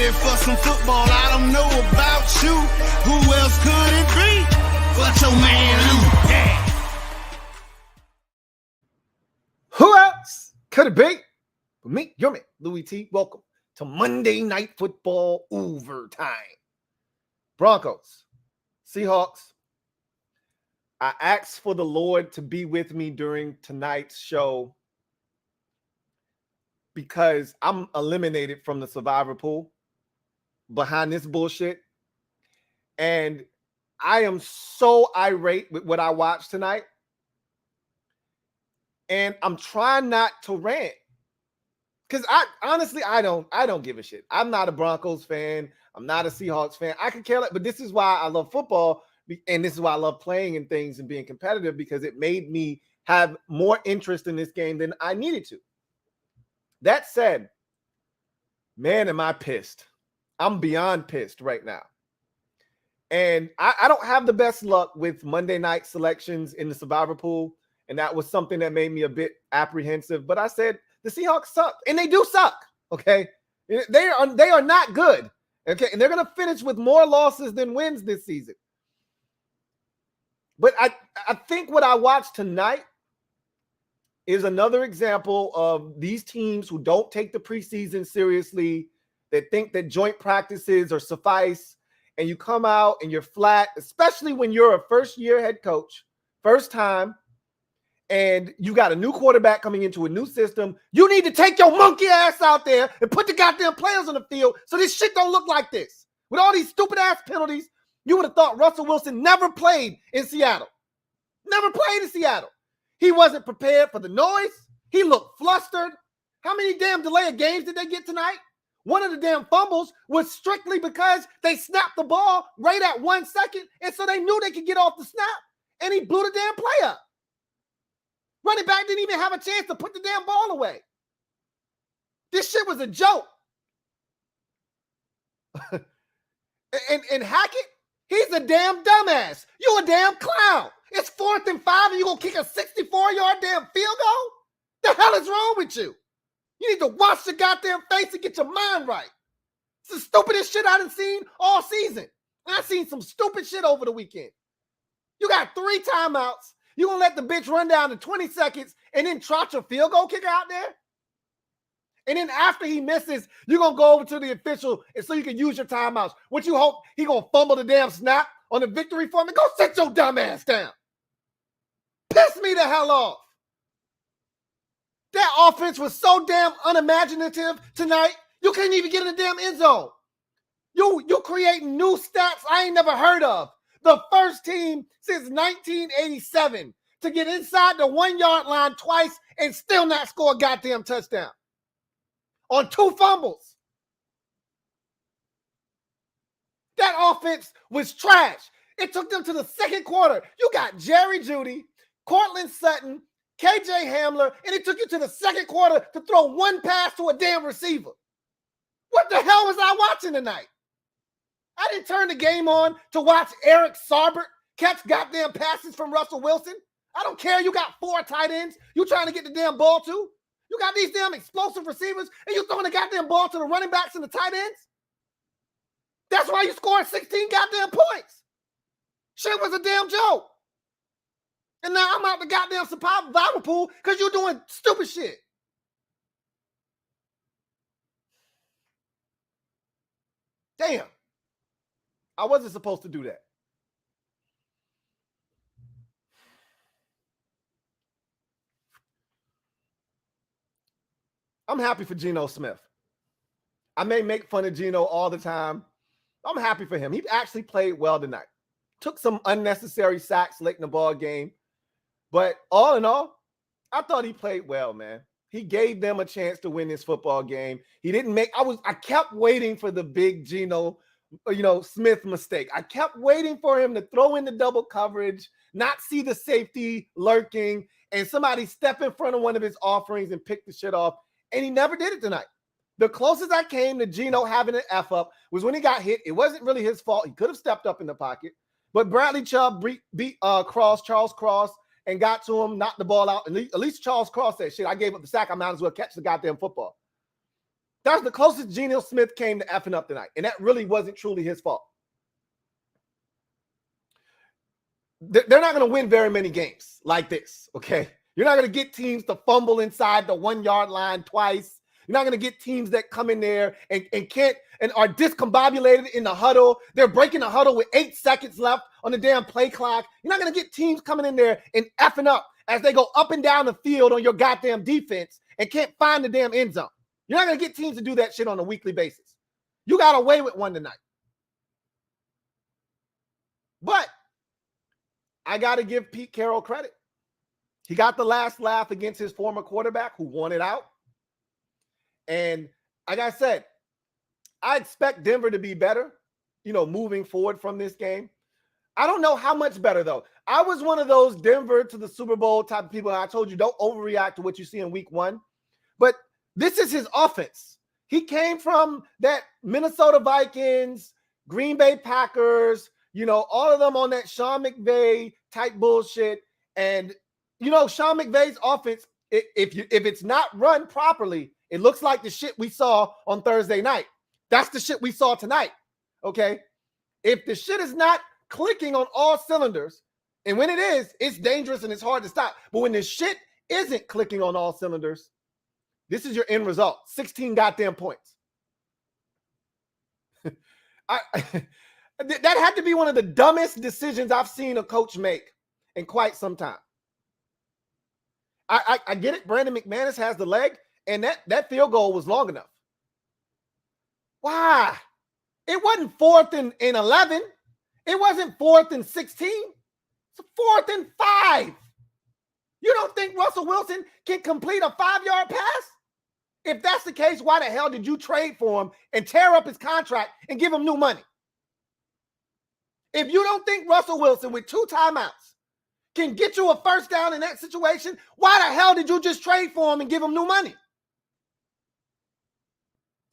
ready for some football. I don't know about you. Who else could it be but your man Lou? Yeah. Who else could it be but me, your man, Louie T? Welcome to Monday Night Football Overtime. Broncos, Seahawks. I asked for the Lord to be with me during tonight's show because I'm eliminated from the survivor pool behind this bullshit. And I am so irate with what I watched tonight. And I'm trying not to rant. Because I don't give a shit. I'm not a Broncos fan. I'm not a Seahawks fan. I could care less, but this is why I love football. And this is why I love playing and things and being competitive, because it made me have more interest in this game than I needed to. That said, man, am I pissed. I'm beyond pissed right now. And I don't have the best luck with Monday night selections in the survivor pool. And that was something that made me a bit apprehensive. But I said, the Seahawks suck. And they do suck, okay? They are not good, okay? And they're going to finish with more losses than wins this season. But I think what I watched tonight is another example of these teams who don't take the preseason seriously, that think that joint practices are suffice, and you come out and you're flat, especially when you're a first-year head coach, first time, and you got a new quarterback coming into a new system. You need to take your monkey ass out there and put the goddamn players on the field so this shit don't look like this. With all these stupid-ass penalties, you would have thought Russell Wilson never played in Seattle. Never played in Seattle. He wasn't prepared for the noise. He looked flustered. How many damn delay of games did they get tonight? One of the damn fumbles was strictly because they snapped the ball right at 1 second, and so they knew they could get off the snap, and he blew the damn play up. Running back didn't even have a chance to put the damn ball away. This shit was a joke. and Hackett, he's a damn dumbass. You a damn clown. It's 4th and 5 and you gonna kick a 64-yard damn field goal? The hell is wrong with you? You need to wash your goddamn face and get your mind right. It's the stupidest shit I done seen all season. And I seen some stupid shit over the weekend. You got 3 timeouts. You gonna let the bitch run down to 20 seconds and then trot your field goal kicker out there? And then after he misses, you're going to go over to the official and so you can use your timeouts. What you hope he going to fumble the damn snap on the victory for me? Go sit your dumb ass down. Piss me the hell off. That offense was so damn unimaginative tonight. You can't even get in the damn end zone. You creating new stats I ain't never heard of. The first team since 1987 to get inside the 1-yard line twice and still not score a goddamn touchdown. On 2 fumbles. That offense was trash. It took them to the second quarter. You got Jerry Jeudy, Cortland Sutton, KJ Hamler, and it took you to the second quarter to throw 1 pass to a damn receiver. What the hell was I watching tonight? I didn't turn the game on to watch Eric Saubert catch goddamn passes from Russell Wilson. I don't care. You got 4 tight ends you trying to get the damn ball to. You got these damn explosive receivers, and you throwing the goddamn ball to the running backs and the tight ends? That's why you scored 16 goddamn points. Shit was a damn joke. And now I'm out the goddamn survival pool because you're doing stupid shit. Damn. I wasn't supposed to do that. I'm happy for Geno Smith. I may make fun of Geno all the time. I'm happy for him. He actually played well tonight. Took some unnecessary sacks late in the ball game. But all in all, I thought he played well, man. He gave them a chance to win this football game. He didn't make – I kept waiting for the big Geno, Smith mistake. I kept waiting for him to throw in the double coverage, not see the safety lurking, and somebody step in front of one of his offerings and pick the shit off. And he never did it tonight. The closest I came to Geno having an F up was when he got hit. It wasn't really his fault. He could have stepped up in the pocket. But Bradley Chubb beat Charles Cross, and got to him, knocked the ball out. And at least Charles Cross said, shit, I gave up the sack. I might as well catch the goddamn football. That's the closest Geno Smith came to effing up tonight. And that really wasn't truly his fault. They're not going to win very many games like this, okay? You're not going to get teams to fumble inside the 1 yard line twice. You're not going to get teams that come in there and can't and are discombobulated in the huddle. They're breaking the huddle with 8 seconds left on the damn play clock. You're not going to get teams coming in there and effing up as they go up and down the field on your goddamn defense and can't find the damn end zone. You're not going to get teams to do that shit on a weekly basis. You got away with one tonight. But I got to give Pete Carroll credit. He got the last laugh against his former quarterback who won it out. And like I said, I expect Denver to be better, moving forward from this game. I don't know how much better, though. I was one of those Denver to the Super Bowl type of people. I told you, don't overreact to what you see in week 1. But this is his offense. He came from that Minnesota Vikings, Green Bay Packers, all of them on that Sean McVay type bullshit. And, Sean McVay's offense, if it's not run properly, it looks like the shit we saw on Thursday night. That's the shit we saw tonight, okay? If the shit is not clicking on all cylinders, and when it is, it's dangerous and it's hard to stop. But when the shit isn't clicking on all cylinders, this is your end result. 16 goddamn points. That had to be one of the dumbest decisions I've seen a coach make in quite some time. I get it. Brandon McManus has the leg, and that field goal was long enough. Why? It wasn't 4th and 11. It wasn't 4th and 16. It's 4th and 5. You don't think Russell Wilson can complete a 5-yard pass? If that's the case, why the hell did you trade for him and tear up his contract and give him new money? If you don't think Russell Wilson with 2 timeouts can get you a first down in that situation, why the hell did you just trade for him and give him new money?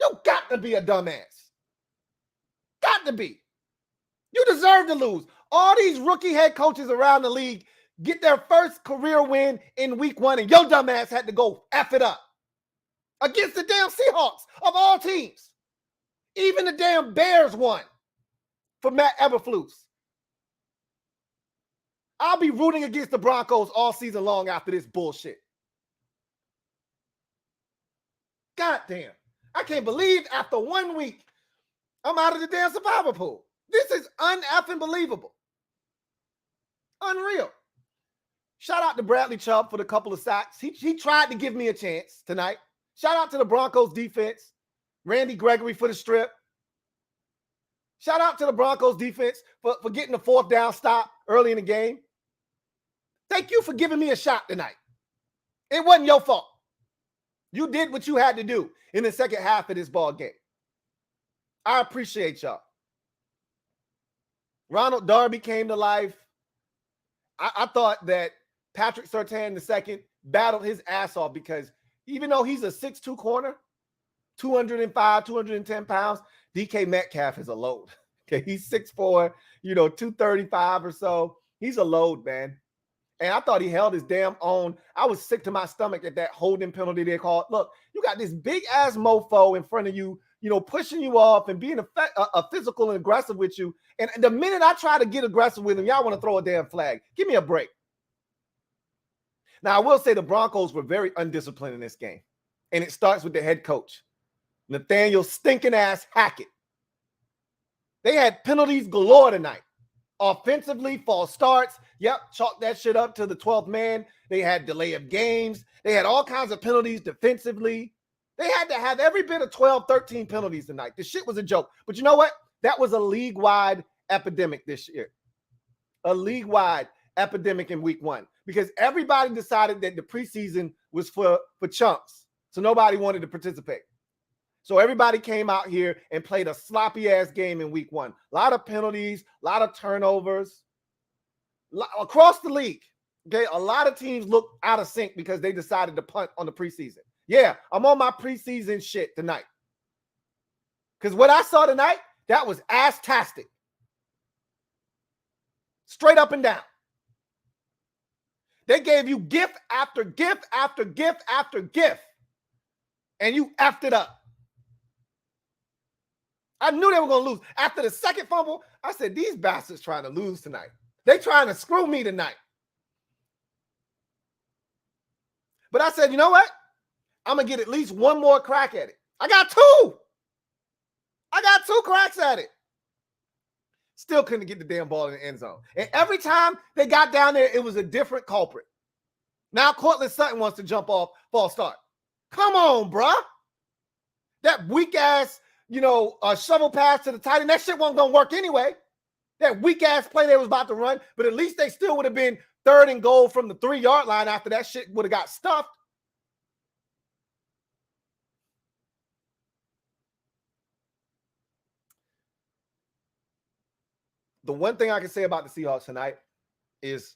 You got to be a dumbass. Got to be. You deserve to lose. All these rookie head coaches around the league get their first career win in week 1, and your dumbass had to go F it up against the damn Seahawks of all teams. Even the damn Bears won for Matt Eberflus. I'll be rooting against the Broncos all season long after this bullshit. God damn. I can't believe after 1 week, I'm out of the damn survivor pool. This is un-effing believable. Unreal. Shout out to Bradley Chubb for the couple of sacks. He tried to give me a chance tonight. Shout out to the Broncos defense. Randy Gregory for the strip. Shout out to the Broncos defense for getting the 4th down stop early in the game. Thank you for giving me a shot tonight. It wasn't your fault. You did what you had to do in the second half of this ball game. I appreciate y'all. Ronald Darby came to life. I thought that Patrick Surtain II battled his ass off because even though he's a 6'2 corner, 205, 210 pounds, DK Metcalf is a load. Okay, he's 6'4, 235 or so. He's a load, man. And I thought he held his damn own. I was sick to my stomach at that holding penalty they called. Look, you got this big-ass mofo in front of you, pushing you off and being a physical and aggressive with you. And the minute I try to get aggressive with him, y'all want to throw a damn flag. Give me a break. Now, I will say the Broncos were very undisciplined in this game. And it starts with the head coach, Nathaniel stinking-ass Hackett. They had penalties galore tonight. Offensively, false starts. Yep, chalk that shit up to the 12th man. They had delay of games. They had all kinds of penalties defensively. They had to have every bit of 12, 13 penalties tonight. The shit was a joke. But you know what? That was a league-wide epidemic this year. A league-wide epidemic in week 1 because everybody decided that the preseason was for chumps. So nobody wanted to participate. So everybody came out here and played a sloppy-ass game in week 1. A lot of penalties, a lot of turnovers. Across the league, okay, a lot of teams look out of sync because they decided to punt on the preseason. Yeah, I'm on my preseason shit tonight. Because what I saw tonight, that was ass-tastic. Straight up and down. They gave you gift after gift after gift after gift. And you effed it up. I knew they were going to lose. After the second fumble, I said, these bastards trying to lose tonight. They trying to screw me tonight. But I said, you know what? I'm going to get at least one more crack at it. I got two. I got two cracks at it. Still couldn't get the damn ball in the end zone. And every time they got down there, it was a different culprit. Now Cortland Sutton wants to jump off false start. Come on, bruh. That weak-ass, shovel pass to the tight end, that shit wasn't going to work anyway. That weak-ass play they was about to run, but at least they still would have been 3rd and goal from the 3-yard line after that shit would have got stuffed. The one thing I can say about the Seahawks tonight is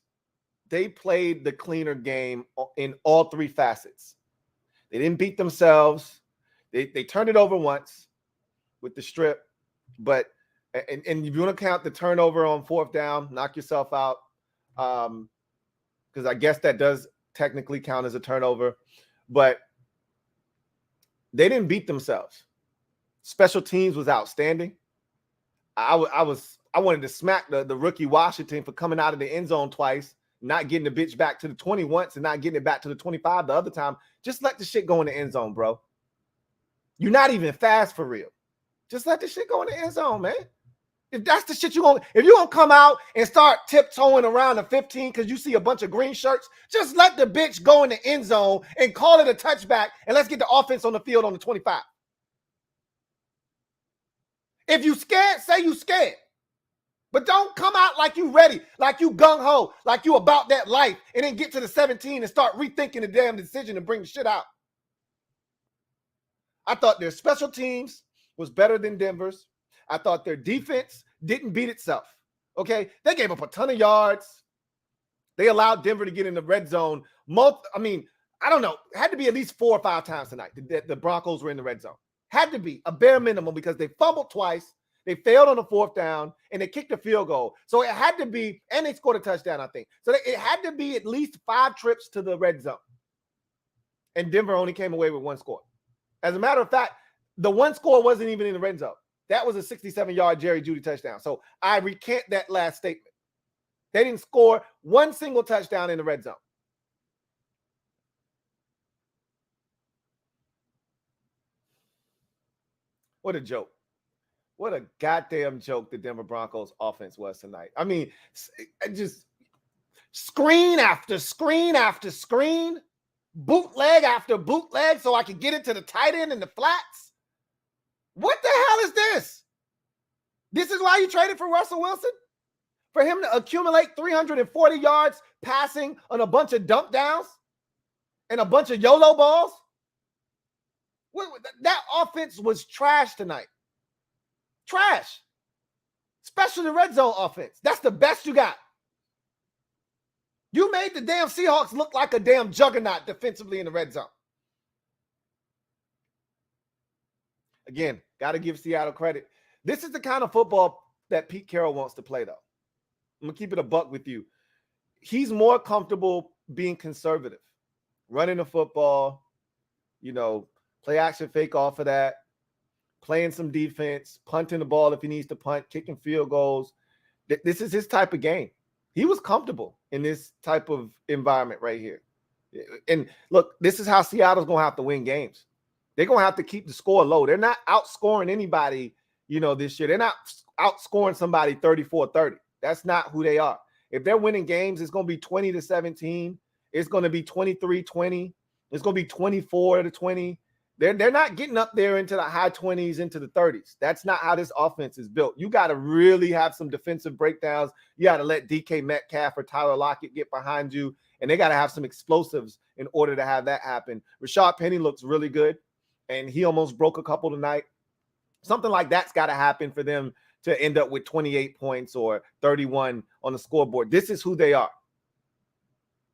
they played the cleaner game in all 3 facets. They didn't beat themselves. They turned it over once with the strip, but and if you want to count the turnover on 4th down, knock yourself out, because I guess that does technically count as a turnover, but they didn't beat themselves. Special teams was outstanding. I wanted to smack the rookie Washington for coming out of the end zone twice, not getting the bitch back to the 20 once and not getting it back to the 25 the other time. Just let the shit go in the end zone, bro. You're not even fast for real. Just let the shit go in the end zone, man. If that's the shit if you're going to come out and start tiptoeing around the 15 because you see a bunch of green shirts, just let the bitch go in the end zone and call it a touchback, and let's get the offense on the field on the 25. If you scared, say you scared. But don't come out like you ready, like you gung-ho, like you about that life, and then get to the 17 and start rethinking the damn decision and bring the shit out. I thought their special teams was better than Denver's. I thought their defense didn't beat itself. Okay? They gave up a ton of yards. They allowed Denver to get in the red zone. I don't know. It had to be at least 4 or 5 times tonight that the Broncos were in the red zone. Had to be a bare minimum because they fumbled twice. They failed on the 4th down, and they kicked a field goal. So it had to be, and they scored a touchdown, I think. So it had to be at least 5 trips to the red zone. And Denver only came away with 1 score. As a matter of fact, the 1 score wasn't even in the red zone. That was a 67-yard Jerry Jeudy touchdown. So I recant that last statement. They didn't score 1 single touchdown in the red zone. What a joke. What a goddamn joke the Denver Broncos offense was tonight. I mean, just screen after screen after screen, bootleg after bootleg so I could get it to the tight end and the flats. What the hell is this? This is why you traded for Russell Wilson? For him to accumulate 340 yards passing on a bunch of dump downs and a bunch of YOLO balls? That offense was trash tonight. Trash. Especially the red zone offense. That's the best you got. You made the damn Seahawks look like a damn juggernaut defensively in the red zone. Again, got to give Seattle credit. This is the kind of football that Pete Carroll wants to play, though. I'm going to keep it a buck with you. He's more comfortable being conservative, running the football, play action fake off of that, playing some defense, punting the ball if he needs to punt, kicking field goals. This is his type of game. He was comfortable in this type of environment right here. And look, this is how Seattle's going to have to win games. They're going to have to keep the score low. They're not outscoring anybody, this year. They're not outscoring somebody 34-30. That's not who they are. If they're winning games, it's going to be 20-17. It's going to be 23-20. It's going to be 24-20. They're not getting up there into the high 20s, into the 30s. That's not how this offense is built. You got to really have some defensive breakdowns. You got to let DK Metcalf or Tyler Lockett get behind you, and they got to have some explosives in order to have that happen. Rashad Penny looks really good, and he almost broke a couple tonight. Something like that's got to happen for them to end up with 28 points or 31 on the scoreboard. This is who they are.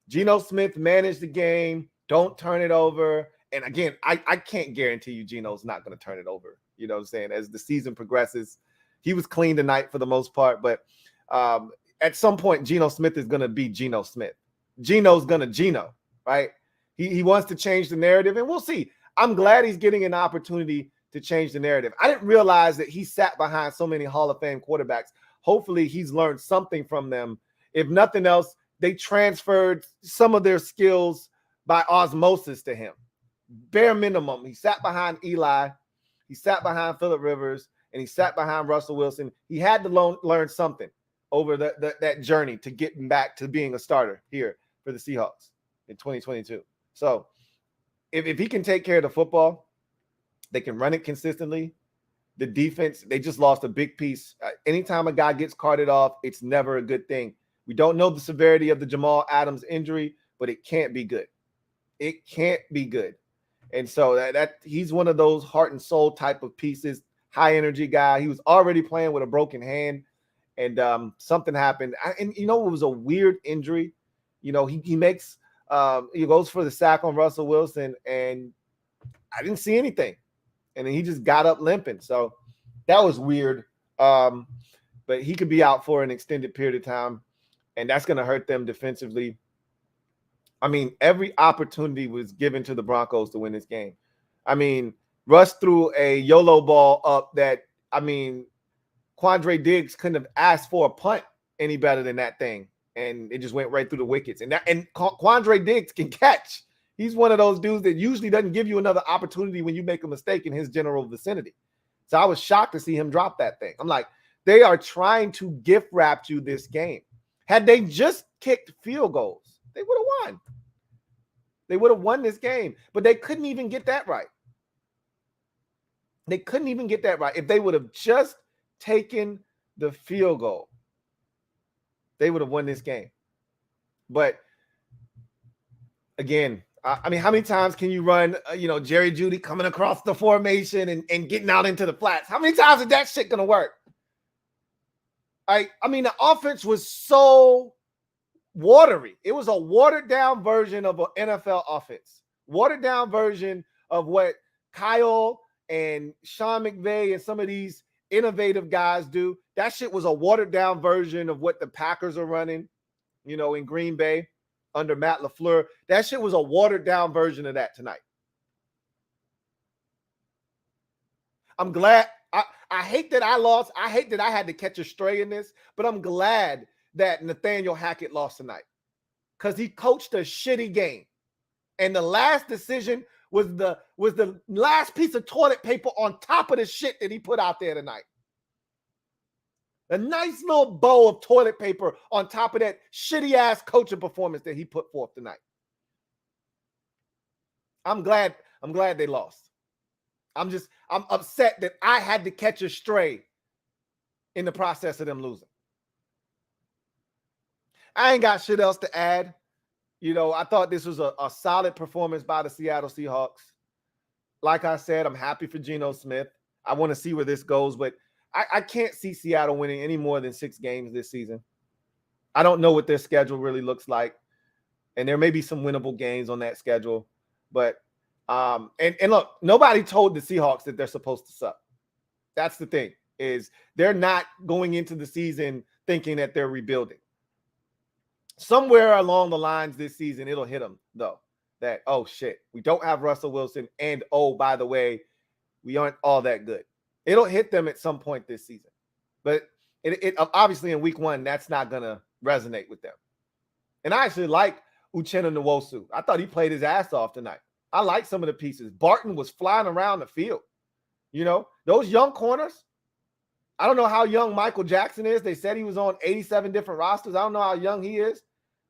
Geno Smith managed the game. Don't turn it over. And again, I can't guarantee you Geno's not going to turn it over. You know what I'm saying? As the season progresses, he was clean tonight for the most part. But at some point, Geno Smith is going to be Geno Smith. Geno's going to Geno, right? He wants to change the narrative, and we'll see. I'm glad he's getting an opportunity to change the narrative. I didn't realize that he sat behind so many Hall of Fame quarterbacks. Hopefully he's learned something from them. If nothing else, they transferred some of their skills by osmosis to him. Bare minimum, he sat behind Eli, he sat behind Phillip Rivers, and he sat behind Russell Wilson. He had to learn something over that journey to getting back to being a starter here for the Seahawks in 2022. So if he can take care of the football, they can run it consistently. The defense, they just lost a big piece. Anytime a guy gets carted off, it's never a good thing. We don't know the severity of the Jamal Adams injury, but it can't be good. It can't be good. And so that he's one of those heart and soul type of pieces, high energy guy. He was already playing with a broken hand, and something happened. And it was a weird injury. He makes he goes for the sack on Russell Wilson, and I didn't see anything. And then he just got up limping. So that was weird. But he could be out for an extended period of time, and that's going to hurt them defensively. I mean, every opportunity was given to the Broncos to win this game. I mean, Russ threw a YOLO ball up that, Quandre Diggs couldn't have asked for a punt any better than that thing. And it just went right through the wickets. And Quandre Diggs can catch. He's one of those dudes that usually doesn't give you another opportunity when you make a mistake in his general vicinity. So I was shocked to see him drop that thing. I'm like, they are trying to gift wrap you this game. Had they just kicked field goals, they would have won. They would have won this game, but they couldn't even get that right. They couldn't even get that right. If they would have just taken the field goal, they would have won this game. But again, how many times can you run, Jerry Jeudy coming across the formation and getting out into the flats? How many times is that shit going to work? The offense was so watery. It was a watered down version of an NFL offense. Watered down version of what Kyle and Sean McVay and some of these innovative guys do. That shit was a watered down version of what the Packers are running, in Green Bay under Matt LaFleur. That shit was a watered down version of that tonight. I'm glad. I hate that I lost. I hate that I had to catch a stray in this, but I'm glad that Nathaniel Hackett lost tonight because he coached a shitty game. And the last decision was the last piece of toilet paper on top of the shit that he put out there tonight. A nice little bow of toilet paper on top of that shitty ass coaching performance that he put forth tonight. I'm glad they lost. I'm upset that I had to catch a stray in the process of them losing. I ain't got shit else to add. I thought this was a solid performance by the Seattle Seahawks. Like I said, I'm happy for Geno Smith. I want to see where this goes, but I can't see Seattle winning any more than 6 games this season. I don't know what their schedule really looks like, and there may be some winnable games on that schedule. But and look, nobody told the Seahawks that they're supposed to suck. That's the thing, is they're not going into the season thinking that they're rebuilding. Somewhere along the lines this season, it'll hit them, though, that, oh, shit, we don't have Russell Wilson, and, oh, by the way, we aren't all that good. It'll hit them at some point this season. But it obviously in week 1, that's not going to resonate with them. And I actually like Uchenna Nwosu. I thought he played his ass off tonight. I like some of the pieces. Barton was flying around the field. Those young corners, I don't know how young Michael Jackson is. They said he was on 87 different rosters. I don't know how young he is,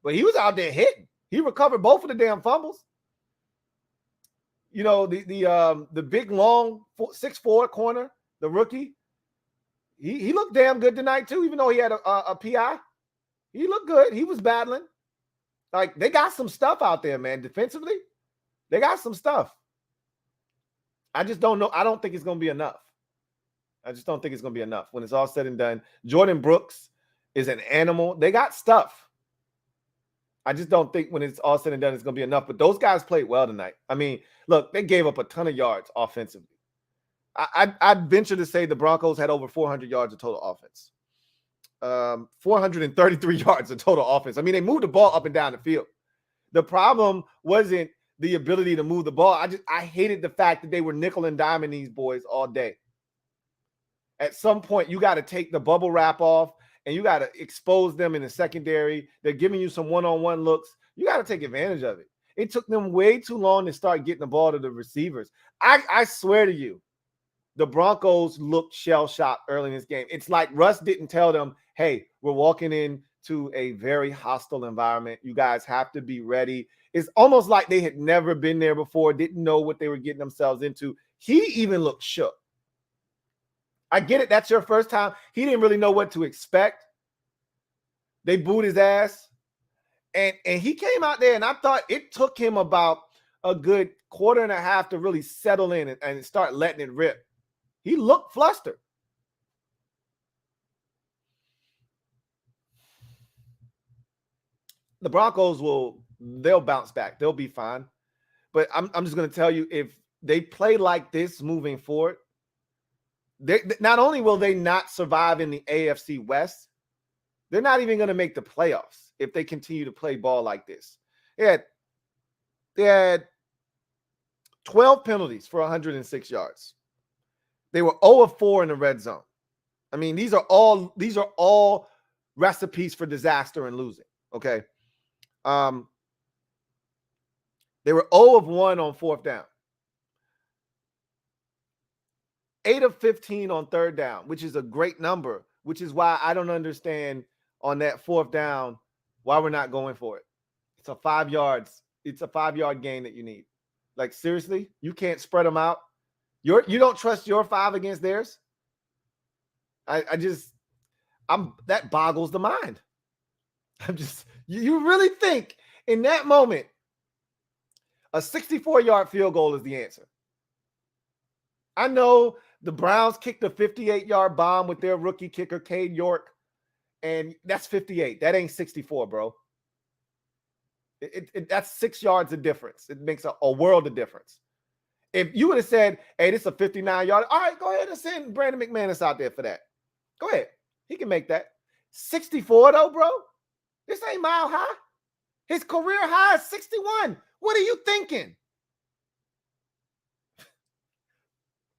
but he was out there hitting. He recovered both of the damn fumbles. The big, long 6'4" corner, the rookie, he looked damn good tonight too, even though he had a PI. He looked good. He was battling. Like, they got some stuff out there, man. Defensively, they got some stuff. I just don't know. I don't think it's going to be enough. I just don't think it's going to be enough when it's all said and done. Jordan Brooks is an animal. They got stuff. I just don't think when it's all said and done, it's going to be enough. But those guys played well tonight. Look, they gave up a ton of yards offensively. I'd venture to say the Broncos had over 400 yards of total offense. 433 yards of total offense. They moved the ball up and down the field. The problem wasn't the ability to move the ball. I hated the fact that they were nickel and diming these boys all day. At some point, you got to take the bubble wrap off and you got to expose them in the secondary. They're giving you some one-on-one looks. You got to take advantage of it. It took them way too long to start getting the ball to the receivers. I swear to you, the Broncos looked shell-shocked early in this game. It's like Russ didn't tell them, hey, we're walking into a very hostile environment. You guys have to be ready. It's almost like they had never been there before, didn't know what they were getting themselves into. He even looked shook. I get it. That's your first time. He didn't really know what to expect. They booed his ass. And he came out there, and I thought it took him about a good quarter and a half to really settle in and start letting it rip. He looked flustered. The Broncos they'll bounce back. They'll be fine. But I'm just going to tell you, if they play like this moving forward, not only will they not survive in the AFC West, they're not even going to make the playoffs if they continue to play ball like this. They had 12 penalties for 106 yards. They were 0 of 4 in the red zone. I mean, these are all recipes for disaster and losing. Okay. They were 0 of 1 on fourth down. 8 of 15 on third down, which is a great number, which is why I don't understand on that fourth down why we're not going for it. It's a 5 yards. It's a 5-yard gain that you need. Like, seriously, you can't spread them out. You don't trust your 5 against theirs. That boggles the mind. You really think in that moment a 64-yard field goal is the answer? I know the Browns kicked a 58-yard bomb with their rookie kicker, Cade York, and that's 58. That ain't 64, bro. That's 6 yards of difference. It makes a world of difference. If you would have said, hey, this is a 59-yard, all right, go ahead and send Brandon McManus out there for that. Go ahead. He can make that. 64, though, bro? This ain't mile high. His career high is 61. What are you thinking?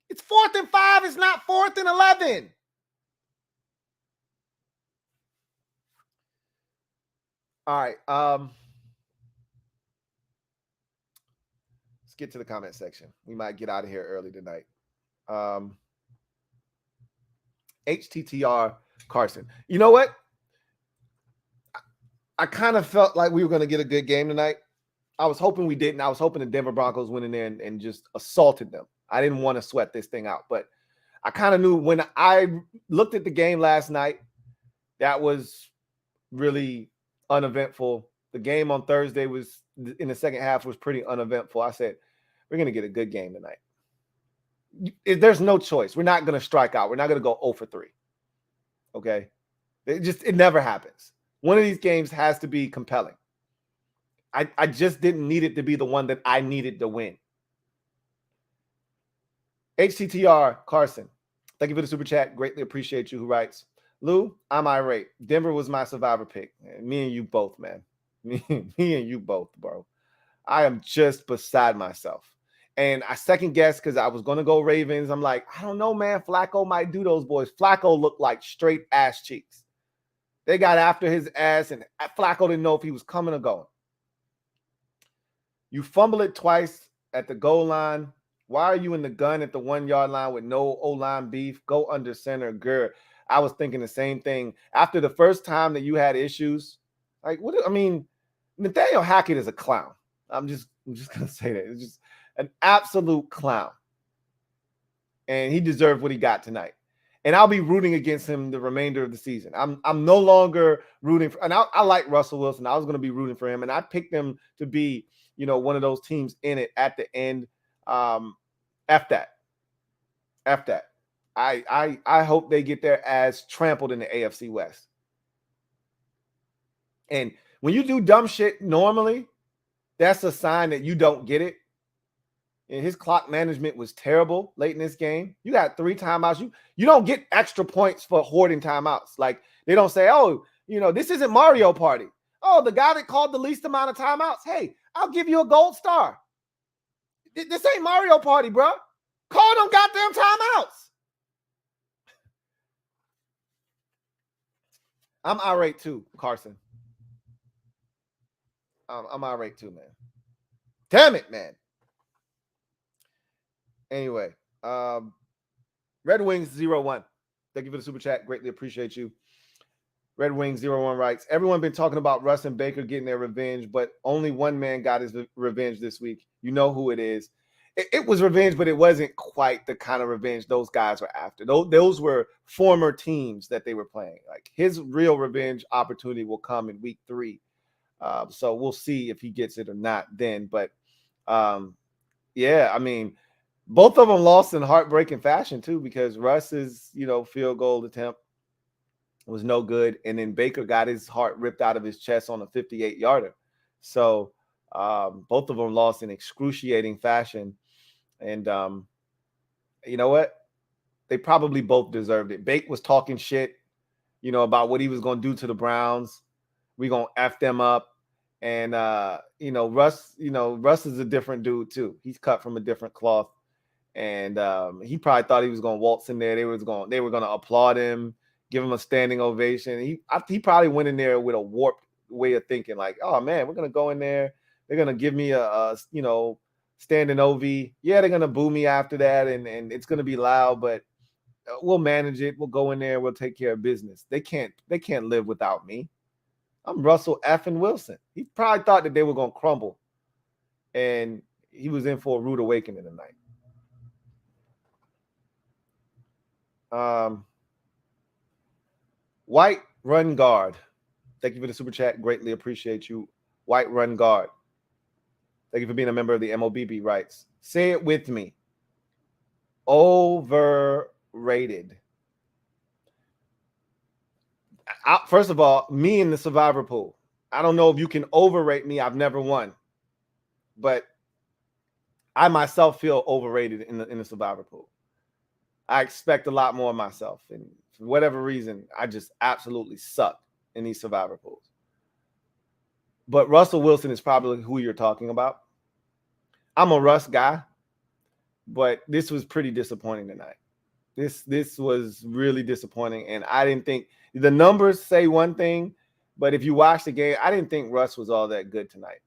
It's 4th and 5. It's not 4th and 11. All right. Let's get to the comment section. We might get out of here early tonight. HTTR Carson. You know what? I kind of felt like we were going to get a good game tonight. I was hoping we didn't. I was hoping the Denver Broncos went in there and just assaulted them. I didn't want to sweat this thing out, but I kind of knew when I looked at the game last night, that was really uneventful. The game on Thursday was in the second half was pretty uneventful. I said, we're going to get a good game tonight. There's no choice. We're not going to strike out. We're not going to go 0 for 3. Okay. It never happens. One of these games has to be compelling. I just didn't need it to be the one that I needed to win. HTTR Carson, thank you for the super chat. Greatly appreciate you. Who writes, Lou, I'm irate. Denver was my survivor pick. Me and you both, man. Me and you both, bro. I am just beside myself. And I second guessed because I was going to go Ravens. I'm like, I don't know, man. Flacco might do those boys. Flacco looked like straight ass cheeks. They got after his ass, and Flacco didn't know if he was coming or going. You fumble it twice at the goal line. Why are you in the gun at the 1 yard line with no O-line beef? Go under center, good. I was thinking the same thing. After the first time that you had issues, like, what? I mean, Nathaniel Hackett is a clown. I'm just going to say that. It's just an absolute clown. And he deserved what he got tonight. And I'll be rooting against him the remainder of the season. I'm no longer rooting for, and I like Russell Wilson. I was going to be rooting for him, and I picked them to be, one of those teams in it at the end. F that. I hope they get their ass trampled in the AFC West. And when you do dumb shit normally, that's a sign that you don't get it. And his clock management was terrible late in this game. You got 3 timeouts. You don't get extra points for hoarding timeouts. Like, they don't say, oh, this isn't Mario Party. Oh, the guy that called the least amount of timeouts. Hey, I'll give you a gold star. This ain't Mario Party, bro. Call them goddamn timeouts. I'm irate too, Carson. I'm irate too, man. Damn it, man. Anyway, Red Wings 01. Thank you for the super chat. Greatly appreciate you. Red Wings 01 writes, everyone been talking about Russ and Baker getting their revenge, but only one man got his revenge this week. You know who it is. It was revenge, but it wasn't quite the kind of revenge those guys were after. Those were former teams that they were playing. Like, his real revenge opportunity will come in week 3. So we'll see if he gets it or not then. But yeah, I mean, both of them lost in heartbreaking fashion too, because Russ's, field goal attempt was no good, and then Baker got his heart ripped out of his chest on a 58-yarder. So both of them lost in excruciating fashion, and you know what? They probably both deserved it. Bake was talking shit, about what he was going to do to the Browns. We're going to F them up. And, Russ is a different dude too. He's cut from a different cloth. And he probably thought he was going to waltz in there. They were going to applaud him, give him a standing ovation. He probably went in there with a warped way of thinking, like, oh man, we're going to go in there. They're going to give me a standing OV. Yeah, they're going to boo me after that. And it's going to be loud, but we'll manage it. We'll go in there. We'll take care of business. They can't live without me. I'm Russell effing Wilson. He probably thought that they were going to crumble, and he was in for a rude awakening tonight. White Run Guard. Thank you for the super chat. Greatly appreciate you. White Run Guard. Thank you for being a member of the MOBB writes. Say it with me. Overrated. First of all, me in the survivor pool. I don't know if you can overrate me. I've never won. But I myself feel overrated in the survivor pool. I expect a lot more of myself. And for whatever reason, I just absolutely suck in these survivor pools. But Russell Wilson is probably who you're talking about. I'm a Russ guy, but this was pretty disappointing tonight. This was really disappointing, and I didn't think the numbers say one thing, but if you watch the game, I didn't think Russ was all that good tonight.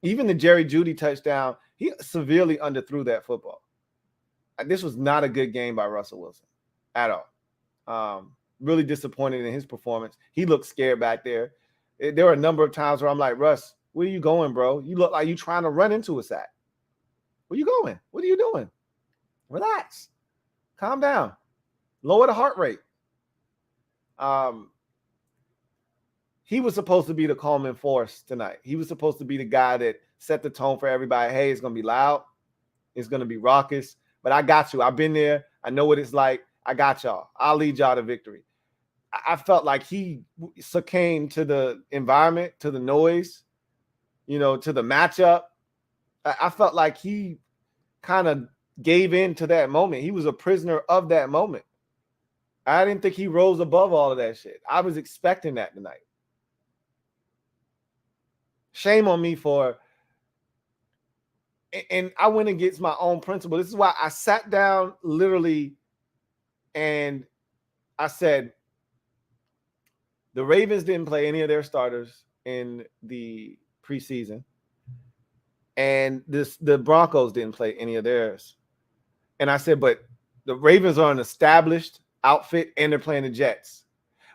Even the Jerry Jeudy touchdown, he severely underthrew that football. This was not a good game by Russell Wilson at all. Really disappointed in his performance. He looked scared back there. There were a number of times where I'm like, Russ, where are you going, bro? You look like you're trying to run into a sack. Where you going? What are you doing? Relax. Calm down. Lower the heart rate. He was supposed to be the calming force tonight. He was supposed to be the guy that set the tone for everybody. Hey, it's going to be loud. It's going to be raucous. But I got you. I've been there. I know what it's like. I got y'all. I'll lead y'all to victory. I felt like he succumbed to the environment, to the noise, to the matchup. I felt like he kind of gave in to that moment. He was a prisoner of that moment. I didn't think he rose above all of that shit. I was expecting that tonight. Shame on me and I went against my own principle. This is why I sat down literally and I said, the Ravens didn't play any of their starters in the preseason, and the Broncos didn't play any of theirs. And I said, but the Ravens are an established outfit, and they're playing the Jets.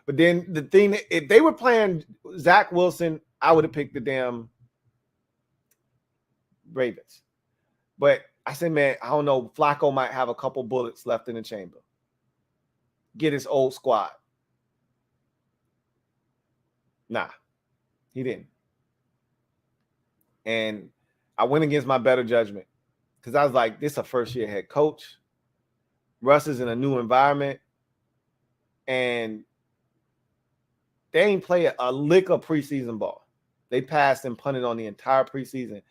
But then the thing, if they were playing Zach Wilson, I would have picked the damn Ravens. But I said, man, I don't know. Flacco might have a couple bullets left in the chamber. Get his old squad. Nah, he didn't. And I went against my better judgment because I was like, this is a first-year head coach. Russ is in a new environment. And they ain't play a lick of preseason ball. They passed and punted on the entire preseason.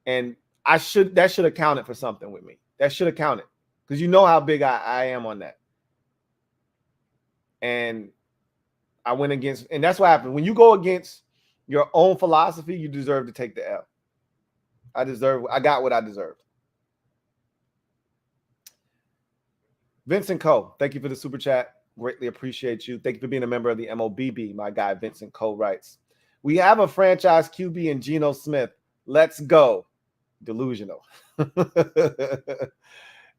And that should have counted for something with me. That should have counted. Because you know how big I am on that. And I went against, and that's what happened. When you go against your own philosophy, you deserve to take the L. I got what I deserved. Vincent Coe, thank you for the super chat. Greatly appreciate you. Thank you for being a member of the MOBB. My guy Vincent Coe writes, we have a franchise QB in Geno Smith. Let's go. Delusional.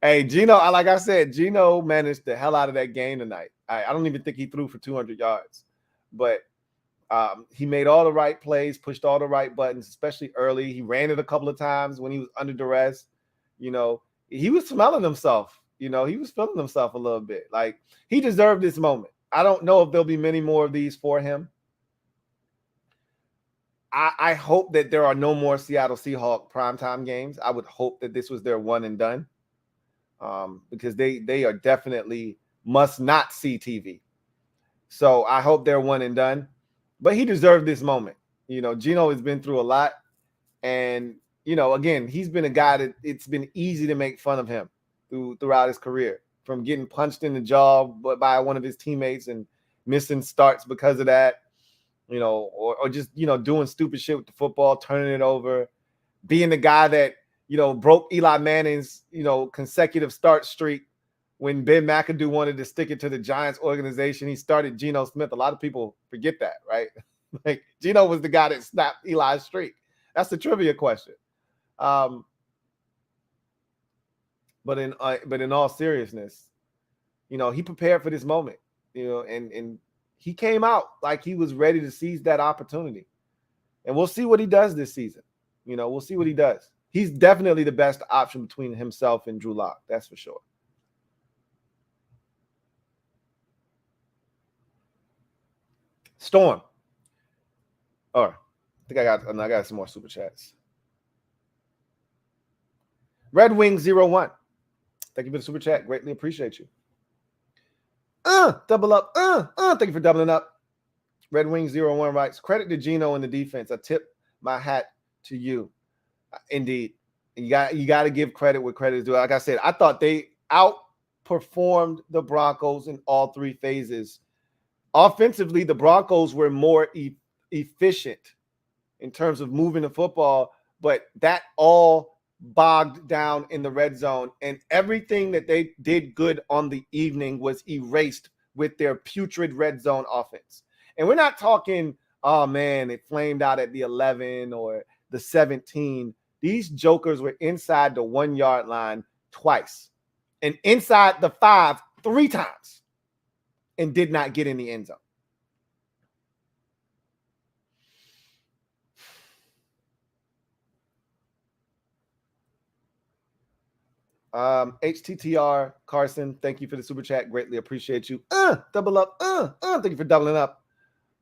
Hey, Geno, like I said, Geno managed the hell out of that game tonight. I don't even think he threw for 200 yards, but he made all the right plays, pushed all the right buttons, especially early. He ran it a couple of times when he was under duress. You know, he was smelling himself. You know, he was feeling himself a little bit. Like, he deserved this moment. I don't know if there'll be many more of these for him. I hope that there are no more Seattle Seahawks primetime games. I would hope that this was their one and done, because they are definitely must not see TV. So I hope they're one and done. But he deserved this moment. You know, Geno has been through a lot. And, you know, again, he's been a guy that it's been easy to make fun of him throughout his career, from getting punched in the jaw by one of his teammates and missing starts because of that. You know, or just, you know, doing stupid shit with the football, turning it over, being the guy that, you know, broke Eli Manning's, you know, consecutive start streak when Ben McAdoo wanted to stick it to the Giants organization. He started Geno Smith. A lot of people forget that, right? Like, Geno was the guy that snapped Eli's streak. That's the trivia question. But in all seriousness, you know, he prepared for this moment, you know, and he came out like he was ready to seize that opportunity. And we'll see what he does this season. You know, we'll see what he does. He's definitely the best option between himself and Drew Lock. That's for sure. Storm. I think I got some more super chats. Red Wing 01. Thank you for the super chat. Greatly appreciate you. Double up. Thank you for doubling up. Red Wing 01 writes, credit to Geno and the defense. I tip my hat to you. Indeed. You got to give credit where credit is due. Like I said, I thought they outperformed the Broncos in all three phases. Offensively, the Broncos were more efficient in terms of moving the football, but that all bogged down in the red zone, and everything that they did good on the evening was erased with their putrid red zone offense. And we're not talking, oh man, it flamed out at the 11 or the 17. These jokers were inside the 1 yard line twice and inside the 5 3 times and did not get in the end zone. HTTR Carson, thank you for the super chat. Greatly appreciate you. Double up. Thank you for doubling up.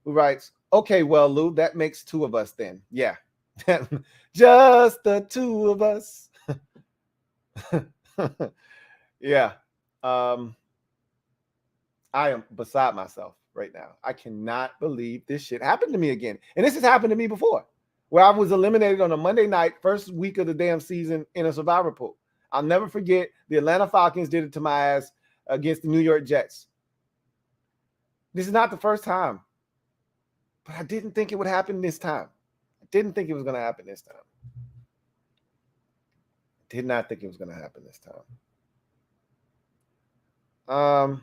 Who writes, okay, well, Lou, that makes 2 of us then. Yeah. Just the 2 of us. Yeah. I am beside myself right now. I cannot believe this shit happened to me again. And this has happened to me before, where I was eliminated on a Monday night, first week of the damn season in a survivor pool. I'll never forget the Atlanta Falcons did it to my ass against the New York Jets. This is not the first time, but I didn't think it would happen this time. I didn't think it was going to happen this time. Did not think it was going to happen this time.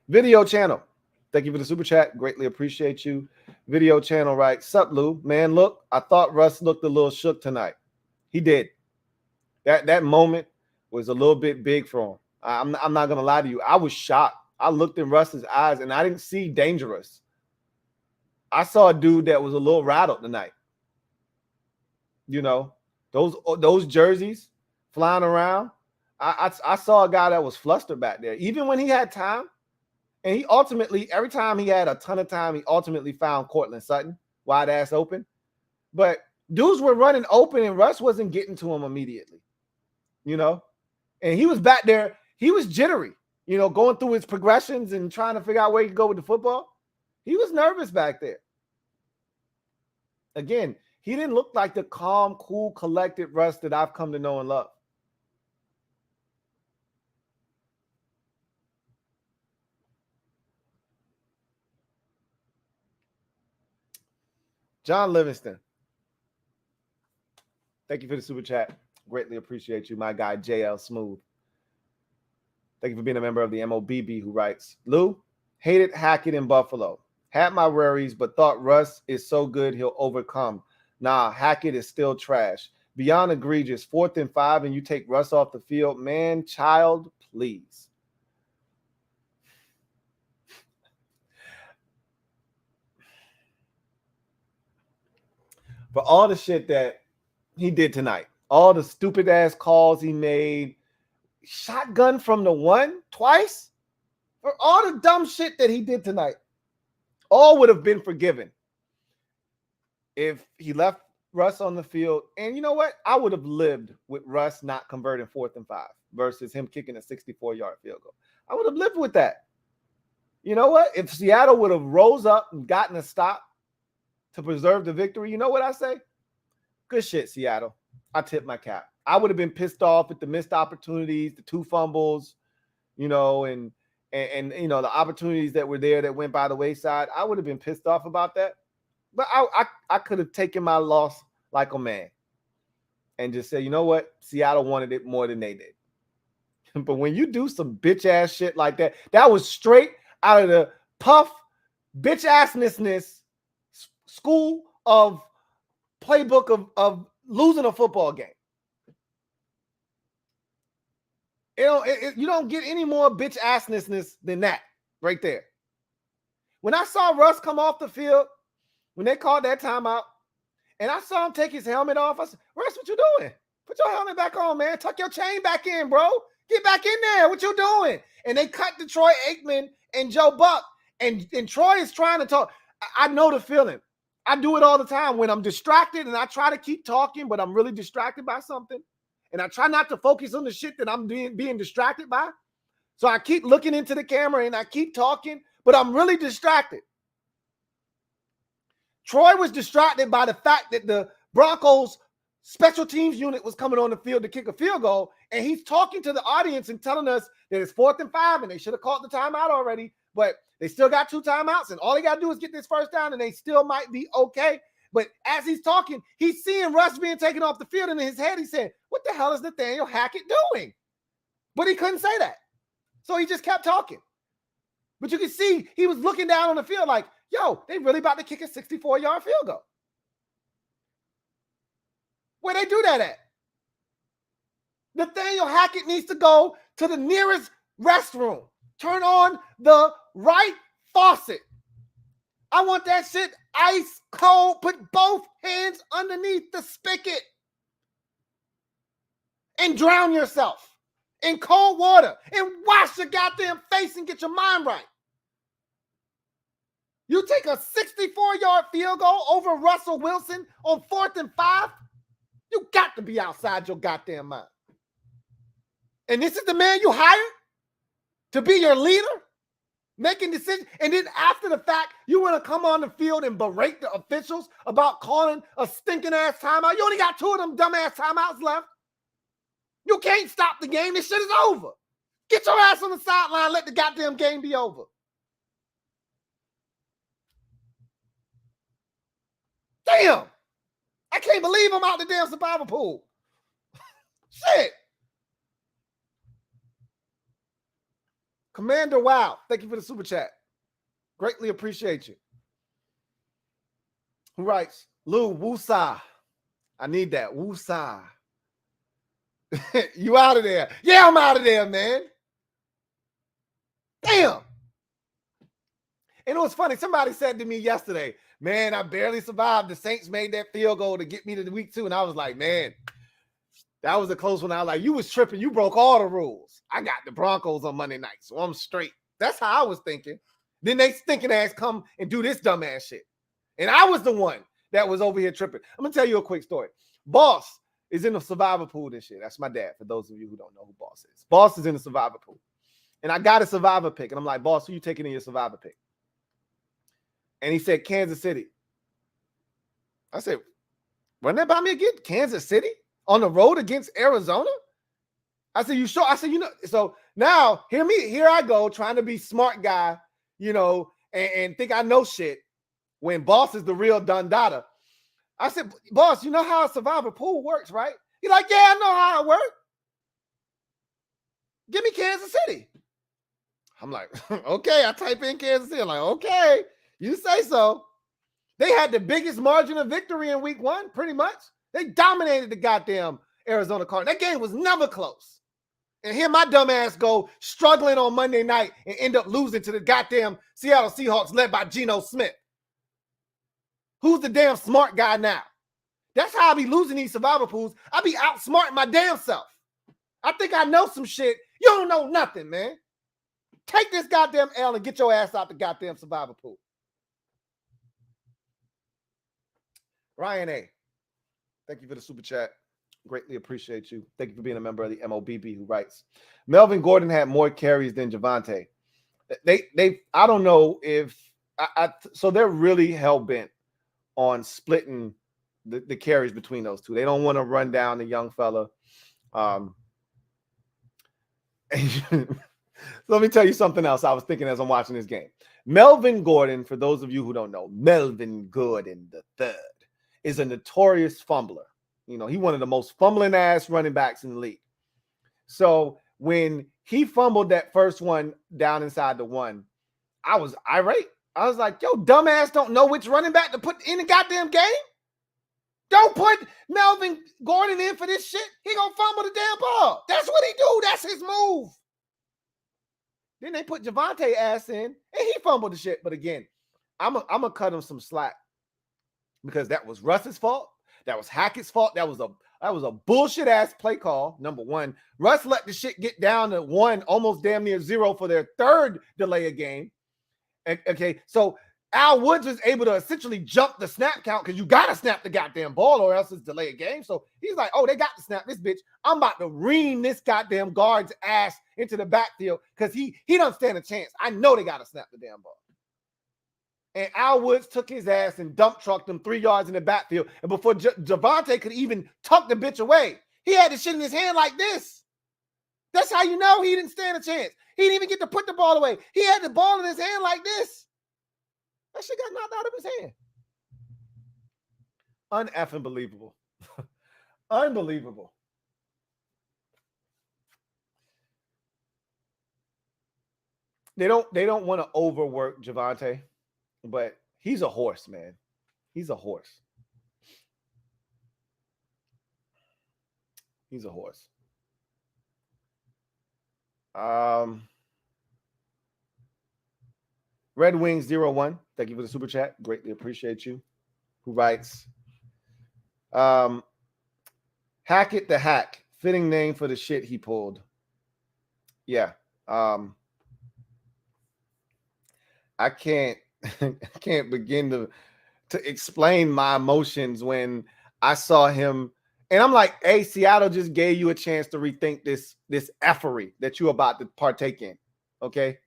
Video channel. Thank you for the super chat. Greatly appreciate you. Video channel, right? Sup, Lou? Man, look, I thought Russ looked a little shook tonight. He did. That moment was a little bit big for him. I'm not going to lie to you. I was shocked. I looked in Russ's eyes, and I didn't see dangerous. I saw a dude that was a little rattled tonight. You know, those jerseys flying around. I saw a guy that was flustered back there. Even when he had time, and he ultimately, every time he had a ton of time, he ultimately found Cortland Sutton wide ass open. But dudes were running open, and Russ wasn't getting to him immediately, you know? And he was back there. He was jittery, you know, going through his progressions and trying to figure out where he could go with the football. He was nervous back there. Again, he didn't look like the calm, cool, collected Russ that I've come to know and love. John Livingston. Thank you for the super chat. Greatly appreciate you, my guy, JL Smooth. Thank you for being a member of the MOBB, who writes, Lou, hated Hackett in Buffalo. Had my worries, but thought Russ is so good he'll overcome. Nah, Hackett is still trash. Beyond egregious. 4th and 5, and you take Russ off the field. Man, child, please. For all the shit that he did tonight, all the stupid ass calls he made, shotgun from the 1 twice, for all the dumb shit that he did tonight, all would have been forgiven if he left Russ on the field. And you know what? I would have lived with Russ not converting 4th and 5 versus him kicking a 64-yard field goal. I would have lived with that. You know what? If Seattle would have rose up and gotten a stop to preserve the victory, you know what I say? Good shit, Seattle. I tip my cap. I would have been pissed off at the missed opportunities, the 2 fumbles, you know, and you know, the opportunities that were there that went by the wayside. I would have been pissed off about that. But I could have taken my loss like a man and just said, you know what? Seattle wanted it more than they did. But when you do some bitch ass shit like that, that was straight out of the puff bitch assness school of playbook of losing a football game. You don't get any more bitch assness than that right there. When I saw Russ come off the field, when they called that timeout, and I saw him take his helmet off, I said, Russ, what you doing? Put your helmet back on, man. Tuck your chain back in, bro. Get back in there. What you doing? And they cut to Troy Aikman and Joe Buck, and Troy is trying to talk. I know the feeling. I do it all the time when I'm distracted and I try to keep talking, but I'm really distracted by something. And I try not to focus on the shit that I'm being distracted by. So I keep looking into the camera and I keep talking, but I'm really distracted. Troy was distracted by the fact that the Broncos special teams unit was coming on the field to kick a field goal. And he's talking to the audience and telling us that it's 4th and 5 and they should have called the timeout already, but they still got 2 timeouts and all they got to do is get this first down and they still might be okay. But as he's talking, he's seeing Russ being taken off the field, and in his head, he said, what the hell is Nathaniel Hackett doing? But he couldn't say that. So he just kept talking. But you can see he was looking down on the field like, yo, they really about to kick a 64-yard field goal. Where they do that at? Nathaniel Hackett needs to go to the nearest restroom. Turn on the right faucet. I want that shit ice cold. Put both hands underneath the spigot and drown yourself in cold water and wash your goddamn face and get your mind right. You take a 64-yard field goal over Russell Wilson on 4th and 5, you got to be outside your goddamn mind. And this is the man you hired to be your leader? Making decisions, and then after the fact, you want to come on the field and berate the officials about calling a stinking ass timeout. You only got 2 of them dumbass timeouts left. You can't stop the game. This shit is over. Get your ass on the sideline. Let the goddamn game be over. Damn. I can't believe I'm out the damn survivor pool. Shit. Commander Wow, thank you for the super chat. Greatly appreciate you. Who writes, Lou, woosah. I need that. Woosah. You out of there. Yeah, I'm out of there, man. Damn. And it was funny. Somebody said to me yesterday, man, I barely survived. The Saints made that field goal to get me to the week 2. And I was like, man, that was a close one. I was like, you was tripping. You broke all the rules. I got the Broncos on Monday night, so I'm straight. That's how I was thinking. Then they stinking ass come and do this dumbass shit. And I was the one that was over here tripping. I'm going to tell you a quick story. Boss is in the survivor pool this year. That's my dad, for those of you who don't know who Boss is. Boss is in the survivor pool. And I got a survivor pick. And I'm like, Boss, who you taking in your survivor pick? And he said, Kansas City. I said, run that by me again? Kansas City? On the road against Arizona? I said, you sure? I said, you know, so now here I go trying to be smart guy, you know, and think I know shit when Boss is the real Dundada. I said, Boss, you know how a survivor pool works, right? He's like, yeah, I know how it works. Give me Kansas City. I'm like, okay, I type in Kansas City. I'm like, okay, you say so. They had the biggest margin of victory in week 1, pretty much. They dominated the goddamn Arizona Cardinals. That game was never close. And here my dumb ass go struggling on Monday night and end up losing to the goddamn Seattle Seahawks led by Geno Smith. Who's the damn smart guy now? That's how I be losing these survival pools. I be outsmarting my damn self. I think I know some shit. You don't know nothing, man. Take this goddamn L and get your ass out the goddamn survival pool. Ryan A. Thank you for the super chat. Greatly appreciate you. Thank you for being a member of the MOBB, who writes, Melvin Gordon had more carries than Javonte. I don't know if so they're really hell-bent on splitting the carries between those two. They don't want to run down the young fella. So let me tell you something else I was thinking as I'm watching this game. Melvin Gordon, for those of you who don't know, Melvin Gordon III is a notorious fumbler. You know, he's one of the most fumbling ass running backs in the league. So when he fumbled that first one down inside the 1, I was irate. I was like, yo, dumbass don't know which running back to put in the goddamn game? Don't put Melvin Gordon in for this shit. He gonna fumble the damn ball. That's what he do. That's his move. Then they put Javonte ass in, and he fumbled the shit. But again, I'm gonna cut him some slack because that was Russ's fault. That was Hackett's fault. That was a bullshit ass play call. Number 1, Russ let the shit get down to 1, almost damn near 0 for their 3rd delay of game. Okay, so Al Woods was able to essentially jump the snap count because you gotta snap the goddamn ball or else it's delay a game. So he's like, oh, they got to snap this bitch. I'm about to ream this goddamn guard's ass into the backfield because he don't stand a chance. I know they gotta snap the damn ball. And Al Woods took his ass and dump trucked him 3 yards in the backfield. And before Javonte could even tuck the bitch away, he had the shit in his hand like this. That's how you know he didn't stand a chance. He didn't even get to put the ball away. He had the ball in his hand like this. That shit got knocked out of his hand. Uneffing believable. Unbelievable. They don't want to overwork Javonte. But he's a horse, man. He's a horse. He's a horse. Red Wings 01. Thank you for the super chat. Greatly appreciate you. Who writes, Hackett the Hack. Fitting name for the shit he pulled. Yeah. I can't begin to explain my emotions when I saw him. And I'm like, hey, Seattle just gave you a chance to rethink this effery that you're about to partake in. Okay?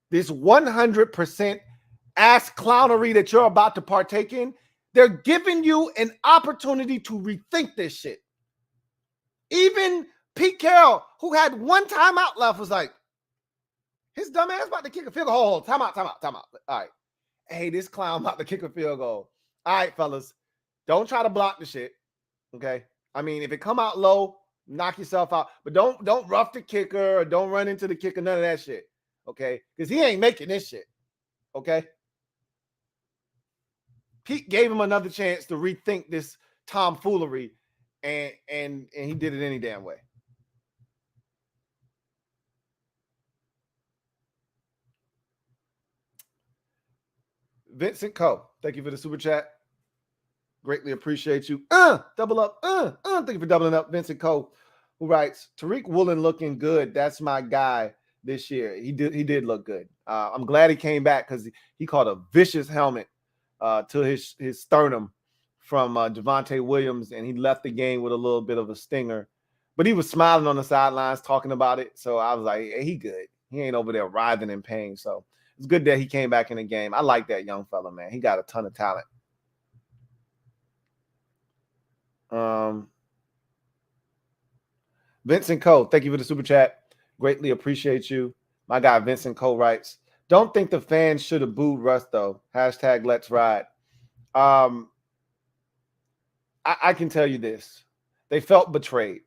This 100% ass clownery that you're about to partake in, they're giving you an opportunity to rethink this shit. Even Pete Carroll, who had one timeout left, was like, his dumb ass about to kick a field goal. Hold, time out. All right. Hey, this clown about to kick a field goal. All right, fellas. Don't try to block the shit. Okay? I mean, if it come out low, knock yourself out. But don't rough the kicker or don't run into the kicker. None of that shit. Okay? Because he ain't making this shit. Okay? Pete gave him another chance to rethink this tomfoolery, and he did it any damn way. Vincent Coe, thank you for the super chat. Greatly appreciate you. Double up. Thank you for doubling up. Vincent Coe, who writes, Tariq Woolen looking good. That's my guy this year. He did look good. I'm glad he came back because he caught a vicious helmet to his sternum from Javonte Williams, and he left the game with a little bit of a stinger. But he was smiling on the sidelines talking about it. So I was like, hey, he good. He ain't over there writhing in pain. So it's good that he came back in the game. I like that young fella, man. He got a ton of talent. Vincent Coe, thank you for the super chat. Greatly appreciate you. My guy Vincent Coe writes, don't think the fans should have booed Russ, though. Hashtag let's ride. I can tell you this. They felt betrayed.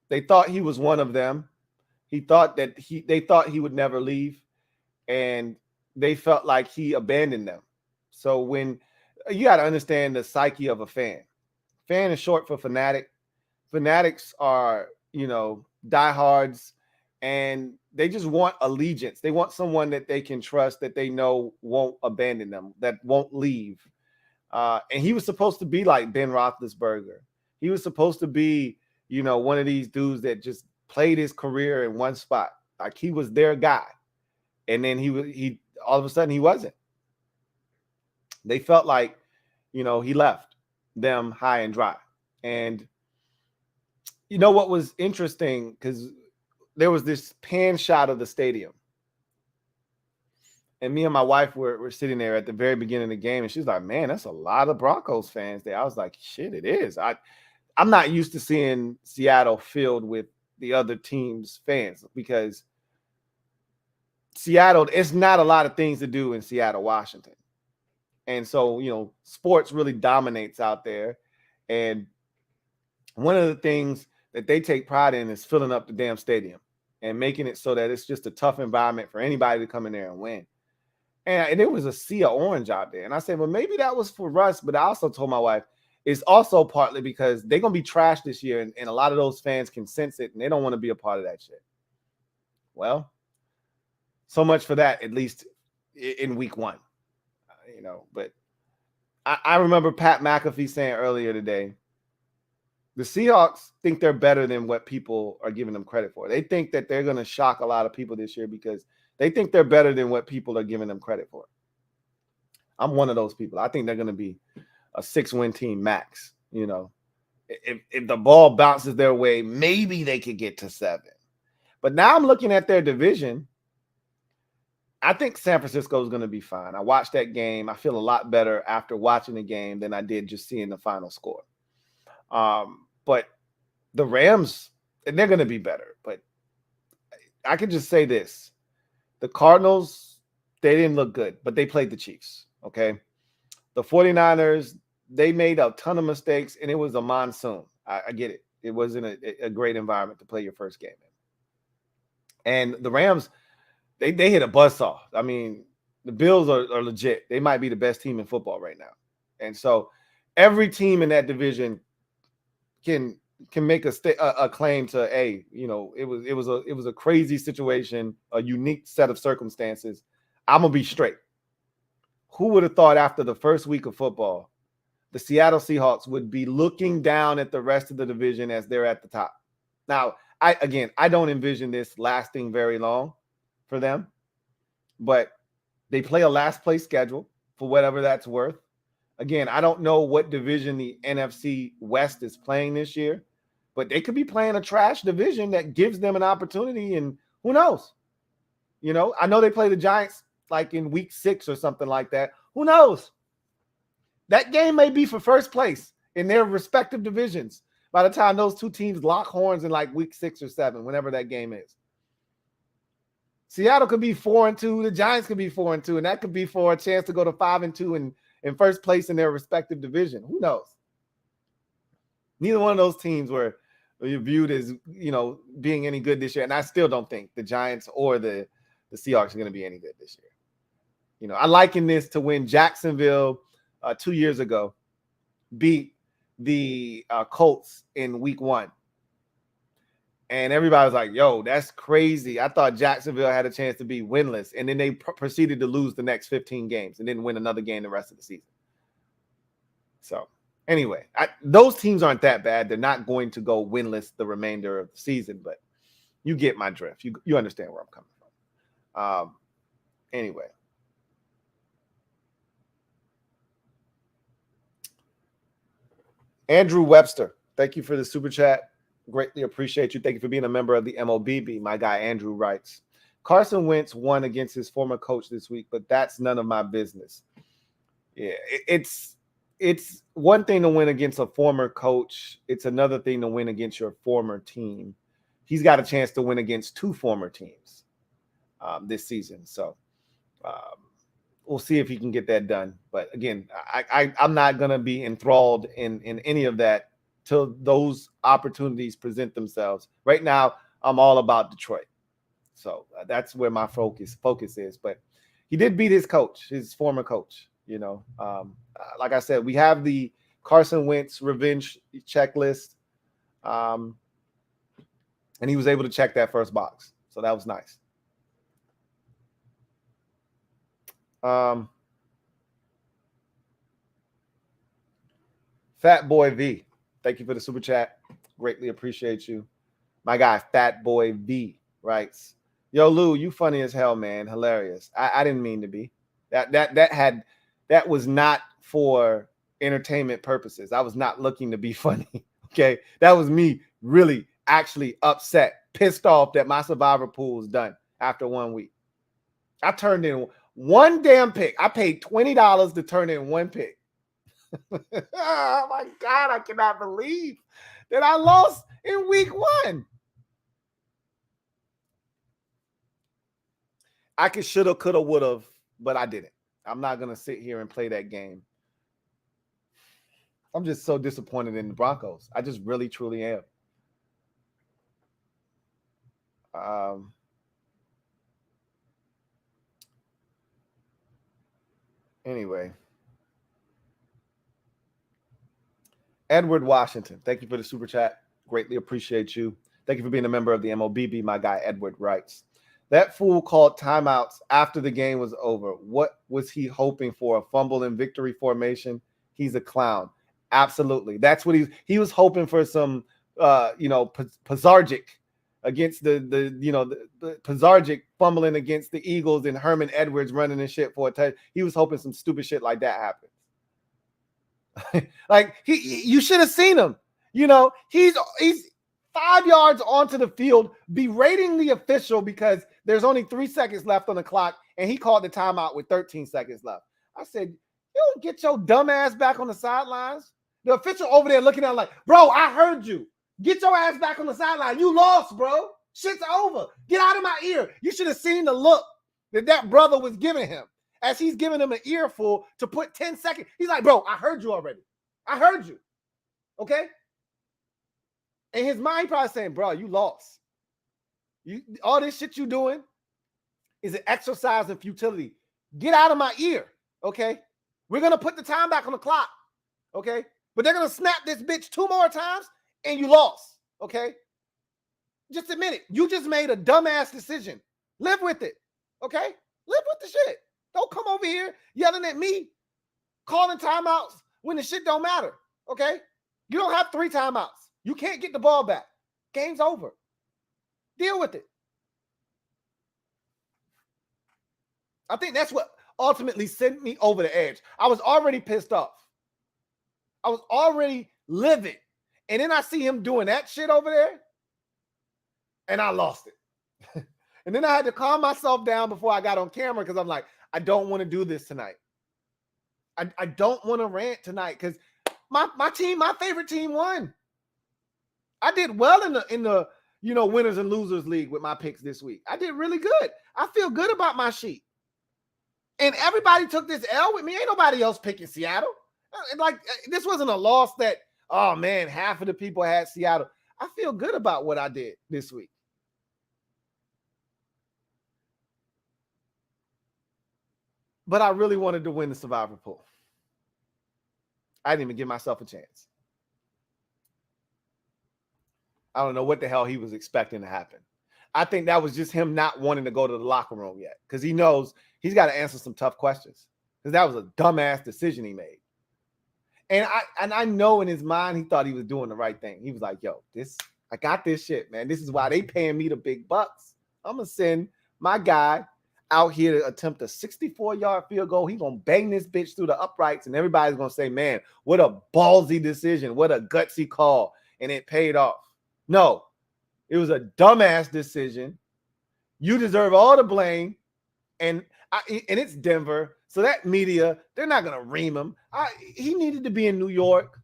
They thought he was one of them. He thought that they thought he would never leave, and they felt like he abandoned them. So when you got to understand the psyche of a fan. Fan is short for fanatic. Fanatics are, diehards, and they just want allegiance. They want someone that they can trust, that they know won't abandon them, that won't leave. And he was supposed to be like Ben Roethlisberger. He was supposed to be, one of these dudes that just played his career in one spot. Like he was their guy. And then he all of a sudden he wasn't. They felt like, he left them high and dry. And you know what was interesting, because there was this pan shot of the stadium. And me and my wife were sitting there at the very beginning of the game, and she's like, man, that's a lot of Broncos fans there. I was like, shit, it is. I'm not used to seeing Seattle filled with the other team's fans, because Seattle, it's not a lot of things to do in Seattle, Washington. And so, sports really dominates out there. And one of the things that they take pride in is filling up the damn stadium and making it so that it's just a tough environment for anybody to come in there and win. And it was a sea of orange out there. And I said, well, maybe that was for Russ. But I also told my wife, it's also partly because they're going to be trashed this year. And a lot of those fans can sense it, and they don't want to be a part of that shit. Well, so much for that, at least in week one. But I remember Pat McAfee saying earlier today, the Seahawks think they're better than what people are giving them credit for. They think that they're going to shock a lot of people this year because they think they're better than what people are giving them credit for. I'm one of those people. I think they're going to be a 6-win team max. If the ball bounces their way, maybe they could get to 7. But now I'm looking at their division. I think San Francisco is going to be fine. I watched that game. I feel a lot better after watching the game than I did just seeing the final score. But the Rams, and they're going to be better. But I can just say this. The Cardinals, they didn't look good, but they played the Chiefs, okay? The 49ers, they made a ton of mistakes, and it was a monsoon. I get it. It wasn't a great environment to play your first game in. And the Rams, they hit a buzzsaw. I mean, the Bills are legit. They might be the best team in football right now. And so every team in that division can make a claim to, hey, it was a crazy situation, a unique set of circumstances. I'm gonna be straight. Who would have thought after the first week of football, the Seattle Seahawks would be looking down at the rest of the division as they're at the top? Now, I don't envision this lasting very long for them, but they play a last place schedule for whatever that's worth. Again, I don't know what division the NFC West is playing this year, but they could be playing a trash division that gives them an opportunity, and who knows? I know they play the Giants like in week 6 or something like that. Who knows? That game may be for first place in their respective divisions by the time those two teams lock horns in like week 6 or 7, whenever that game is. Seattle could be 4-2. The Giants could be 4-2, and that could be for a chance to go to 5-2 in first place in their respective division. Who knows? Neither one of those teams were viewed as, being any good this year. And I still don't think the Giants or the Seahawks are going to be any good this year. I liken this to when Jacksonville 2 years ago beat the Colts in week 1. And everybody was like, yo, that's crazy. I thought Jacksonville had a chance to be winless. And then they proceeded to lose the next 15 games and didn't win another game the rest of the season. So anyway, those teams aren't that bad. They're not going to go winless the remainder of the season, but you get my drift. You understand where I'm coming from. Anyway. Andrew Webster, thank you for the super chat. Greatly appreciate you. Thank you for being a member of the MOBB. My guy Andrew writes, Carson Wentz won against his former coach this week, but that's none of my business. Yeah, it's one thing to win against a former coach. It's another thing to win against your former team. He's got a chance to win against 2 former teams this season. So we'll see if he can get that done. But again, I'm not going to be enthralled in any of that till those opportunities present themselves. Right now, I'm all about Detroit. So that's where my focus is. But he did beat his coach, his former coach. Like I said, we have the Carson Wentz revenge checklist, and he was able to check that first box. So that was nice. Fat Boy V, thank you for the super chat. Greatly appreciate you. My guy, Fat Boy V, writes, "Yo, Lou, you funny as hell, man. Hilarious. I didn't mean to be. That was not for entertainment purposes. I was not looking to be funny. Okay, that was me really actually upset, pissed off that my survivor pool was done after 1 week. I turned in one damn pick. I paid $20 to turn in one pick. Oh my God, I cannot believe that I lost in week 1. I could, shoulda, coulda, woulda, but I didn't. I'm not going to sit here and play that game. I'm just so disappointed in the Broncos. I just really, truly am. Anyway. Edward Washington, thank you for the super chat. Greatly appreciate you. Thank you for being a member of the MOBB. My guy, Edward, writes, that fool called timeouts after the game was over. What was he hoping for? A fumble in victory formation? He's a clown. Absolutely. That's what he was hoping for, some Pazargic against the Pazargic fumbling against the Eagles and Herman Edwards running and shit for a touch. He was hoping some stupid shit like that happened. Like you should have seen him. He's 5 yards onto the field berating the official because there's only 3 seconds left on the clock, and he called the timeout with 13 seconds left. I said, you don't get your dumb ass back on the sidelines. The official over there looking at him like, bro, I heard you. Get your ass back on the sideline. You lost, bro. Shit's over. Get out of my ear. You should have seen the look that brother was giving him as he's giving him an earful to put 10 seconds. He's like, bro, I heard you already. I heard you. Okay? In his mind, he probably saying, bro, you lost. All this shit you doing is an exercise in futility. Get out of my ear. Okay? We're going to put the time back on the clock. Okay? But they're going to snap this bitch 2 more times and you lost. Okay? Just admit it. You just made a dumbass decision. Live with it. Okay? Live with the shit. Don't come over here yelling at me, calling timeouts when the shit don't matter. Okay? You don't have 3 timeouts. You can't get the ball back. Game's over. Deal with it. I think that's what ultimately sent me over the edge. I was already pissed off. I was already livid. And then I see him doing that shit over there, and I lost it. And then I had to calm myself down before I got on camera because I'm like, I don't want to do this tonight. I don't want to rant tonight because my team, my favorite team, won. I did well in the winners and losers league with my picks this week. I did really good. I feel good about my sheet. And everybody took this L with me. Ain't nobody else picking Seattle. Like, this wasn't a loss that, oh man, half of the people had Seattle. I feel good about what I did this week. But I really wanted to win the survivor pool. I didn't even give myself a chance. I don't know what the hell he was expecting to happen. I think that was just him not wanting to go to the locker room yet because he knows he's got to answer some tough questions because that was a dumbass decision he made. And I know in his mind he thought he was doing the right thing. He was like, yo, I got this shit, man. This is why they paying me the big bucks. I'm going to send my guy out here to attempt a 64-yard field goal. He's going to bang this bitch through the uprights, and everybody's going to say, man, what a ballsy decision. What a gutsy call. And it paid off. No, it was a dumbass decision. You deserve all the blame. And it's Denver. So that media, they're not going to ream him. He needed to be in New York,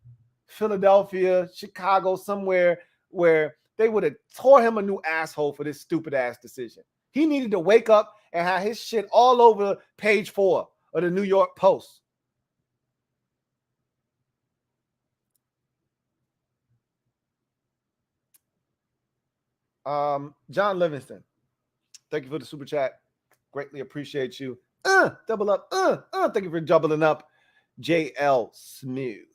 Philadelphia, Chicago, somewhere where they would have tore him a new asshole for this stupid ass decision. He needed to wake up and have his shit all over page 4 of the New York Post. John Livingston. Thank you for the super chat. Greatly appreciate you. Double up. Thank you for doubling up. JL Smooth,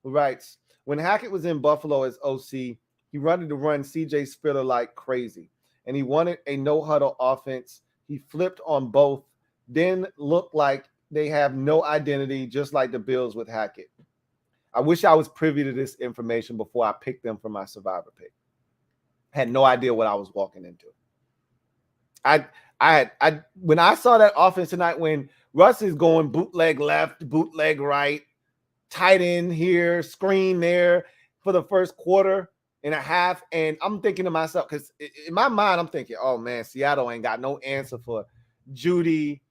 who writes, when Hackett was in Buffalo as OC, he wanted to run CJ Spiller like crazy, and he wanted a no-huddle offense. He flipped on both, then looked like they have no identity, just like the Bills with Hackett. I wish I was privy to this information before I picked them for my survivor pick. I had no idea what I was walking into. When I saw that offense tonight, when Russ is going bootleg left, bootleg right, tight end here, screen there for the first quarter and a half, and I'm thinking to myself, because in my mind, I'm thinking, oh man, Seattle ain't got no answer for Judy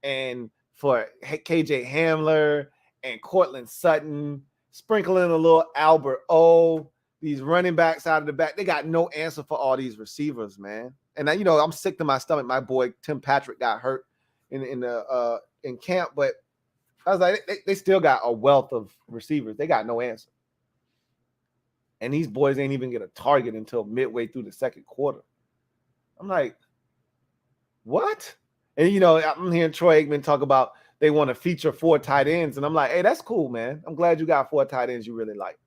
and for KJ Hamler and Cortland Sutton, sprinkling a little Albert O, these running backs out of the back. They got no answer for all these receivers, man. And I'm sick to my stomach. My boy Tim Patrick got hurt in camp, but I was like, they still got a wealth of receivers. They got no answer. And these boys ain't even get a target until midway through the second quarter. I'm like, what? And, I'm hearing Troy Aikman talk about they want to feature 4 tight ends. And I'm like, hey, that's cool, man. I'm glad you got 4 tight ends you really like.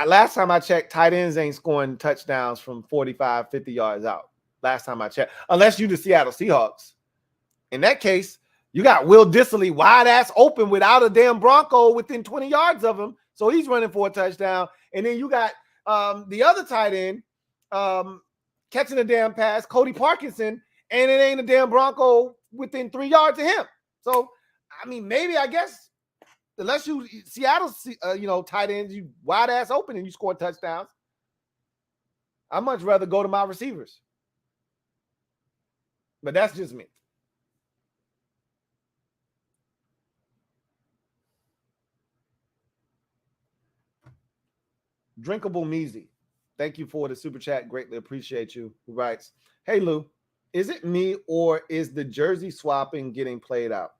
Last time I checked, tight ends ain't scoring touchdowns from 45, 50 yards out. Last time I checked. Unless you the Seattle Seahawks. In that case, you got Will Dissly wide ass open without a damn Bronco within 20 yards of him. So he's running for a touchdown. And then you got the other tight end catching a damn pass, Cody Parkinson, and it ain't a damn Bronco within 3 yards of him. So, maybe, I guess, unless you Seattle, tight ends, you wide ass open and you score touchdowns. I'd much rather go to my receivers. But that's just me. Drinkable Measy, thank you for the super chat. Greatly appreciate you. Who writes, hey, Lou, is it me or is the jersey swapping getting played out?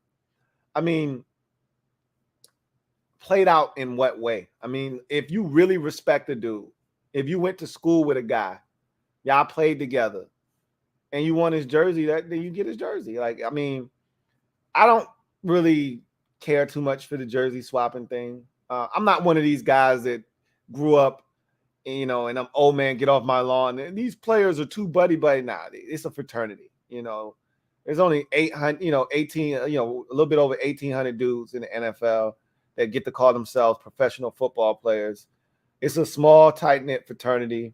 Played out in what way? If you really respect a dude, if you went to school with a guy, y'all played together, and you want his jersey, then you get his jersey. I don't really care too much for the jersey swapping thing. I'm not one of these guys that grew up, and I'm old man, get off my lawn. And these players are too buddy-buddy now. It's a fraternity, There's only 800, 18, a little bit over 1,800 dudes in the NFL that get to call themselves professional football players. It's a small, tight-knit fraternity,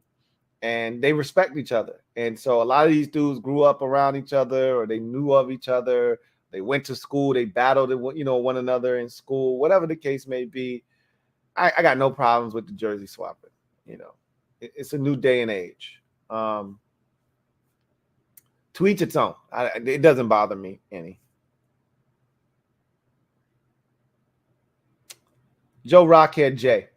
and they respect each other. And so a lot of these dudes grew up around each other, or they knew of each other. They went to school. They battled, one another in school, whatever the case may be. I got no problems with the jersey swapping. It's a new day and age. To each its own. It doesn't bother me any. Joe Rockhead J,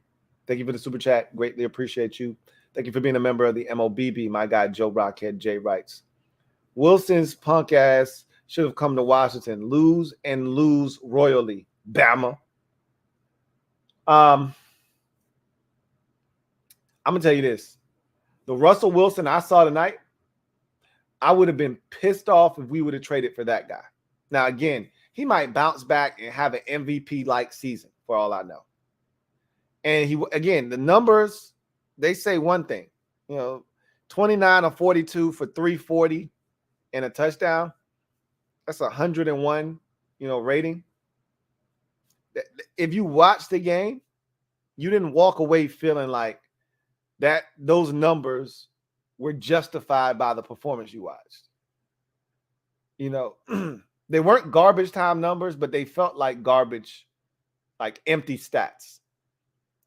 thank you for the super chat. Greatly appreciate you. Thank you for being a member of the MOBB. My guy Joe Rockhead J writes, Wilson's punk ass should have come to Washington. Lose and lose royally. Bama. I'm going to tell you this. The Russell Wilson I saw tonight, I would have been pissed off if we would have traded for that guy. Now, again, he might bounce back and have an MVP-like season, for all I know. And the numbers, they say one thing, 29 or 42 for 340 and a touchdown. That's 101, rating. If you watch the game, you didn't walk away feeling like that those numbers were justified by the performance you watched. They weren't garbage time numbers, but they felt like garbage, like empty stats.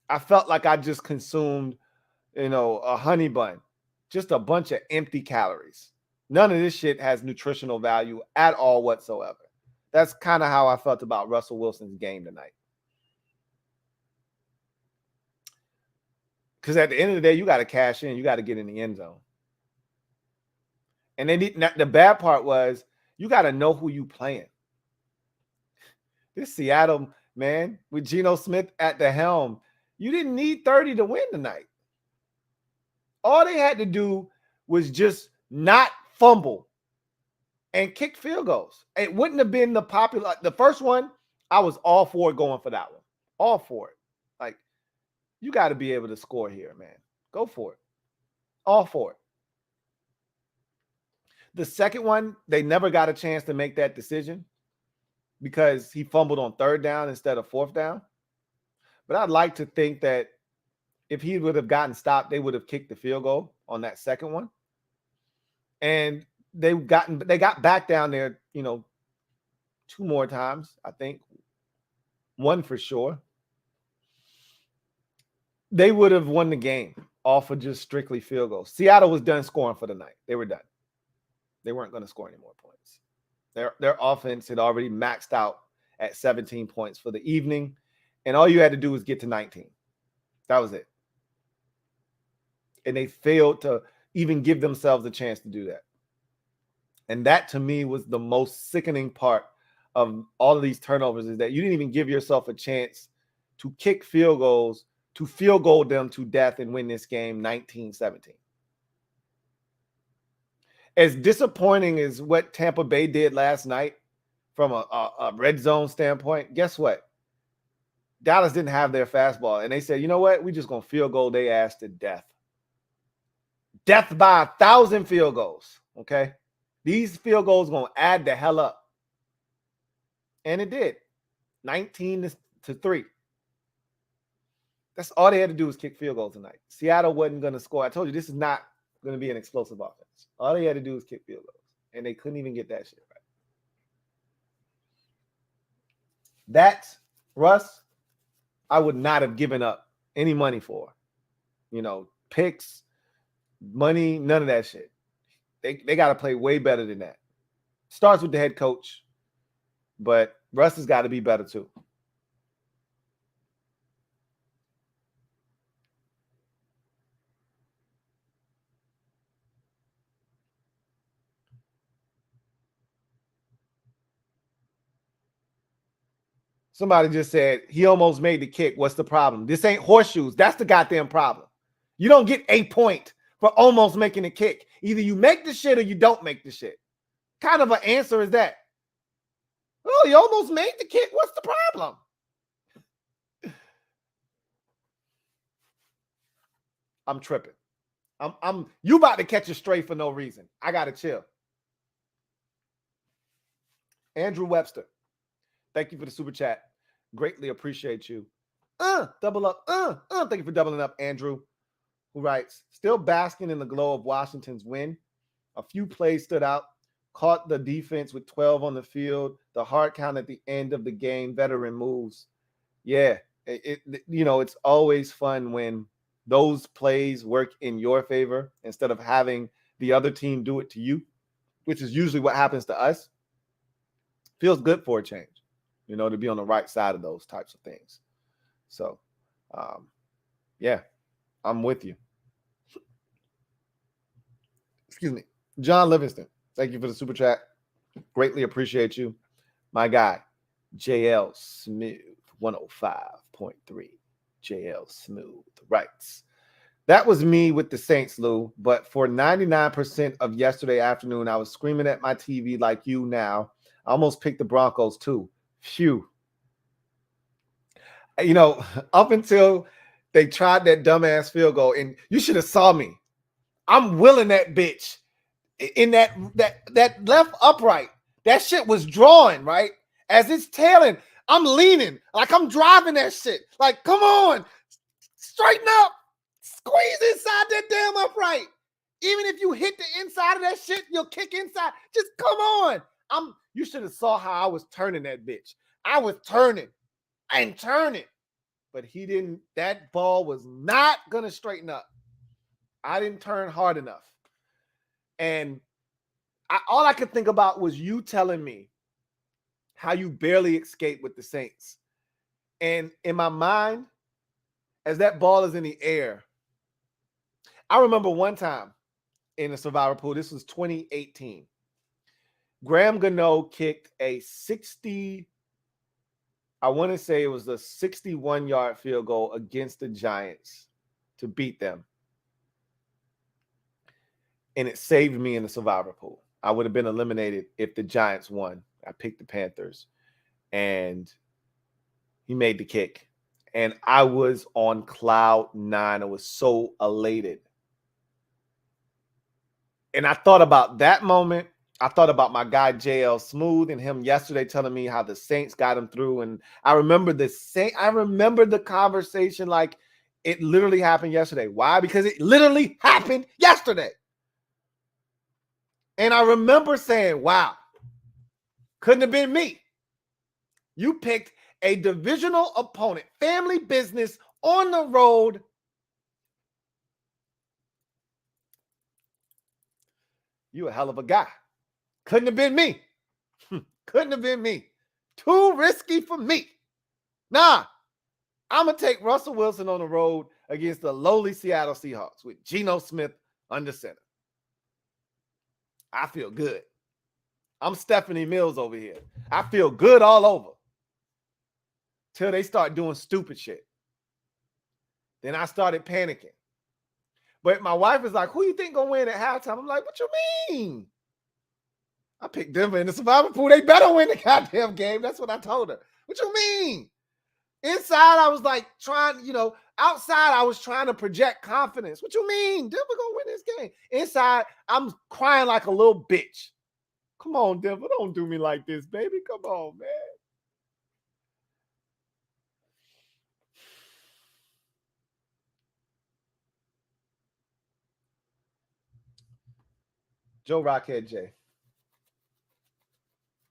I felt like I just consumed, a honey bun, just a bunch of empty calories. None of this shit has nutritional value at all whatsoever. That's kind of how I felt about Russell Wilson's game tonight. Because at the end of the day, you got to cash in. You got to get in the end zone. And then the bad part was you got to know who you playing. This Seattle, man, with Geno Smith at the helm, you didn't need 30 to win tonight. All they had to do was just not fumble, and kick field goals. It wouldn't have been the first one. I was all for going for that one. All for it. Like, you got to be able to score here, man. Go for it. All for it. The second one, they never got a chance to make that decision because he fumbled on third down instead of fourth down. But I'd like to think that if he would have gotten stopped, they would have kicked the field goal on that second one. And they got back down there, 2 more times, I think. One for sure. They would have won the game off of just strictly field goals. Seattle was done scoring for the night. They were done. They weren't going to score any more points. Their offense had already maxed out at 17 points for the evening, and all you had to do was get to 19. That was it. And they failed to even give themselves a chance to do that. And that, to me, was the most sickening part of all of these turnovers, is that you didn't even give yourself a chance to kick field goals, to field goal them to death and win this game 19-17. As disappointing as what Tampa Bay did last night from a red zone standpoint, guess what? Dallas didn't have their fastball, and they said, you know what? We're just going to field goal their ass to death. Death by 1,000 field goals, okay? These field goals going to add the hell up. And it did. 19-3. That's all they had to do was kick field goals tonight. Seattle wasn't going to score. I told you, this is not going to be an explosive offense. All they had to do was kick field goals, and they couldn't even get that shit right. That's Russ. I would not have given up any money for. Picks, money, none of that shit. They got to play way better than that. Starts with the head coach, but Russ has got to be better too. Somebody just said he almost made the kick. What's the problem? This ain't horseshoes. That's the goddamn problem. You don't get a point for almost making a kick. Either you make the shit or you don't make the shit. Kind of an answer is that. Oh, you almost made the kick. What's the problem? I'm tripping. You about to catch a stray for no reason. I gotta chill. Andrew Webster, thank you for the super chat. Greatly appreciate you. Double up. Thank you for doubling up, Andrew, who writes, still basking in the glow of Washington's win. A few plays stood out. Caught the defense with 12 on the field. The hard count at the end of the game. Veteran moves. Yeah, it's always fun when those plays work in your favor instead of having the other team do it to you, which is usually what happens to us. Feels good for a change, to be on the right side of those types of things. So, yeah, I'm with you. Excuse me. John Livingston, thank you for the super chat. Greatly appreciate you. My guy, JL Smooth, 105.3. JL Smooth writes, that was me with the Saints, Lou, but for 99% of yesterday afternoon, I was screaming at my TV like you now. I almost picked the Broncos too. Phew. Up until they tried that dumbass field goal, and you should have saw me. I'm willing that bitch in that left upright. That shit was drawing, right? As it's tailing, I'm leaning like I'm driving that shit. Like, come on, straighten up, squeeze inside that damn upright. Even if you hit the inside of that shit, you'll kick inside. Just come on. You should have saw how I was turning that bitch. I was turning and turning, but he didn't. That ball was not gonna straighten up. I didn't turn hard enough, and all I could think about was you telling me how you barely escaped with the Saints. And in my mind, as that ball is in the air, I remember one time in the survivor pool. This was 2018. Graham Gano kicked a 60, I want to say it was a 61-yard field goal against the Giants to beat them. and it saved me in the survivor pool. I would have been eliminated if the Giants won. I picked the Panthers, and he made the kick, and I was on cloud 9. I was so elated. And I thought about that moment. I thought about my guy JL Smooth and him yesterday telling me how the Saints got him through. And I remember the conversation like it literally happened yesterday. Why? Because it literally happened yesterday. And I remember saying, wow, couldn't have been me. You picked a divisional opponent, family business on the road. You a hell of a guy. Couldn't have been me. Couldn't have been me. Too risky for me. Nah, I'm going to take Russell Wilson on the road against the lowly Seattle Seahawks with Geno Smith under center. I feel good. I'm Stephanie Mills over here. I feel good all over. Till they start doing stupid shit. Then I started panicking. But my wife was like, who you think gonna win at halftime? I'm like, what you mean? I picked Denver in the survivor pool. They better win the goddamn game. That's what I told her. What you mean? Inside, I was like trying, outside, I was trying to project confidence. What you mean? Denver gonna win this game. Inside, I'm crying like a little bitch. Come on, Denver. Don't do me like this, baby. Come on, man. Joe Rockhead J.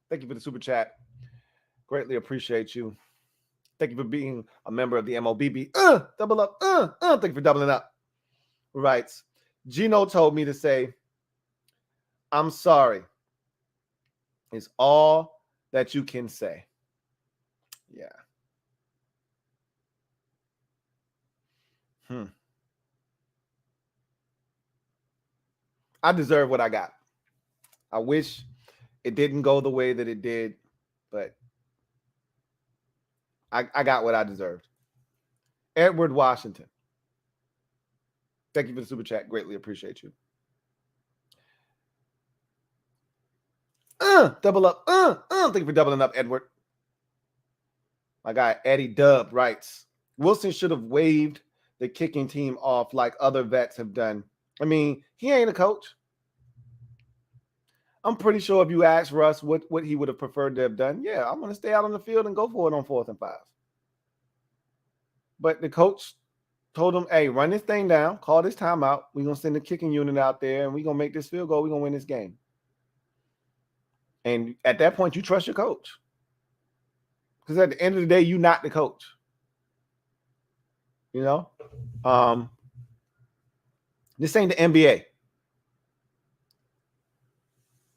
Thank you for the super chat. Greatly appreciate you. Thank you for being a member of the MOBB. Double up. Thank you for doubling up. Writes, Geno told me to say, I'm sorry. It's all that you can say. Yeah. I deserve what I got. I wish it didn't go the way that it did, but I got what I deserved. Edward Washington. Thank you for the super chat. Greatly appreciate you. Double up. Thank you for doubling up, Edward. My guy Eddie Dub writes, Wilson should have waved the kicking team off like other vets have done. I mean, he ain't a coach. I'm pretty sure if you ask Russ what he would have preferred to have done, yeah, I'm going to stay out on the field and go for it on 4th and 5. But the coach told him, hey, run this thing down, call this timeout. We're going to send the kicking unit out there, and we're going to make this field goal. We're going to win this game. And at that point, you trust your coach. Because at the end of the day, you're not the coach. This ain't the NBA.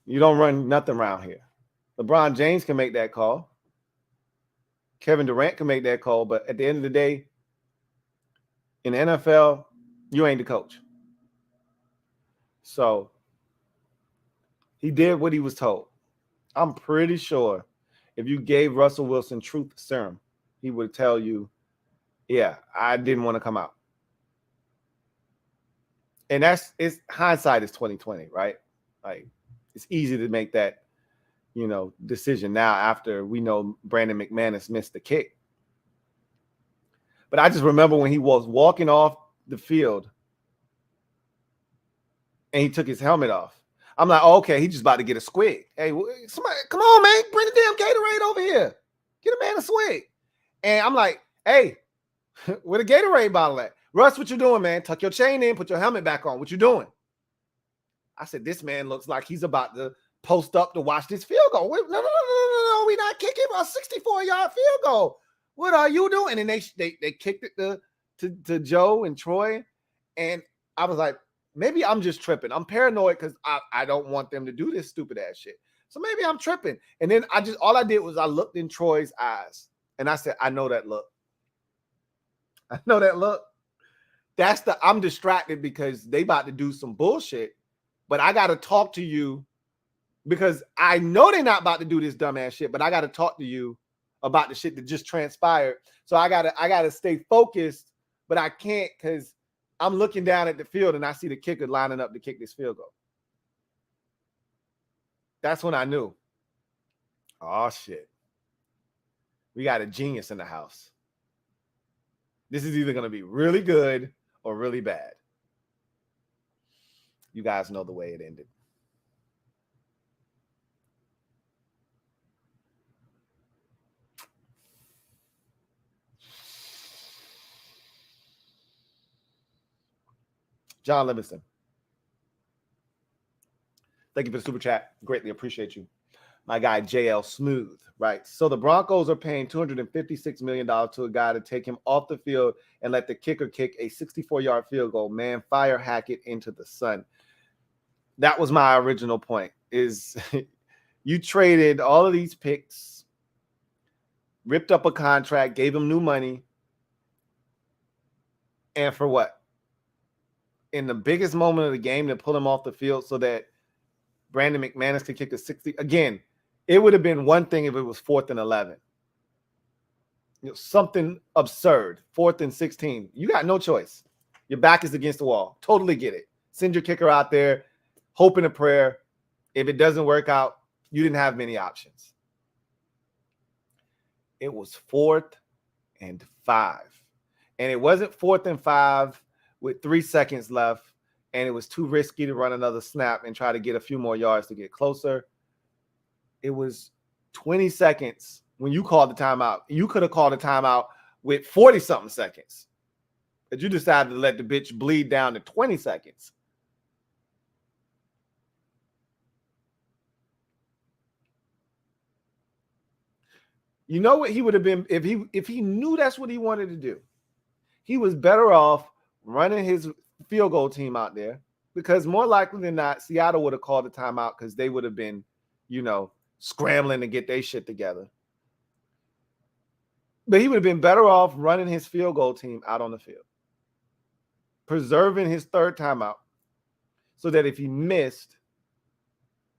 You don't run nothing around here. LeBron James can make that call. Kevin Durant can make that call. But at the end of the day, in the NFL, you ain't the coach. So he did what he was told. I'm pretty sure if you gave Russell Wilson truth serum, he would tell you, yeah, I didn't want to come out. And it's hindsight is 2020, right? Like, it's easy to make that, decision now after we know Brandon McManus missed the kick. But I just remember when he was walking off the field and he took his helmet off. I'm like, oh, okay, he's just about to get a swig. Hey, somebody, come on, man, bring the damn Gatorade over here. Get a man a swig. And I'm like, hey, where the Gatorade bottle at? Russ, what you doing, man? Tuck your chain in, put your helmet back on. What you doing? I said, this man looks like he's about to post up to watch this field goal. No, we're not kicking a 64-yard field goal. What are you doing? And then they kicked it to Joe and Troy. And I was like, maybe I'm just tripping. I'm paranoid because I don't want them to do this stupid ass shit. So maybe I'm tripping. And then all I did was I looked in Troy's eyes and I said, I know that look. I know that look. I'm distracted because they about to do some bullshit, but I got to talk to you because I know they're not about to do this dumbass shit, but I got to talk to you about the shit that just transpired. So I gotta stay focused, but I can't because I'm looking down at the field and I see the kicker lining up to kick this field goal. That's when I knew. Oh, shit. We got a genius in the house. This is either going to be really good or really bad. You guys know the way it ended. John Livingston. Thank you for the super chat. Greatly appreciate you. My guy, JL Smooth, right? So the Broncos are paying $256 million to a guy to take him off the field and let the kicker kick a 64-yard field goal. Man, fire Hackett into the sun. That was my original point, is you traded all of these picks, ripped up a contract, gave him new money, and for what? In the biggest moment of the game to pull him off the field so that Brandon McManus could kick a 60. Again, it would have been one thing if it was 4th and 11. Something absurd. 4th and 16. You got no choice. Your back is against the wall. Totally get it. Send your kicker out there, hope in a prayer. If it doesn't work out, you didn't have many options. It was 4th and 5. And it wasn't 4th and 5 with 3 seconds left, and it was too risky to run another snap and try to get a few more yards to get closer. It was 20 seconds when you called the timeout. You could have called a timeout with 40-something seconds, but you decided to let the bitch bleed down to 20 seconds. You know what he would have been if he knew that's what he wanted to do? He was better off running his field goal team out there, because more likely than not, Seattle would have called a timeout because they would have been, scrambling to get their shit together. But he would have been better off running his field goal team out on the field, preserving his third timeout so that if he missed,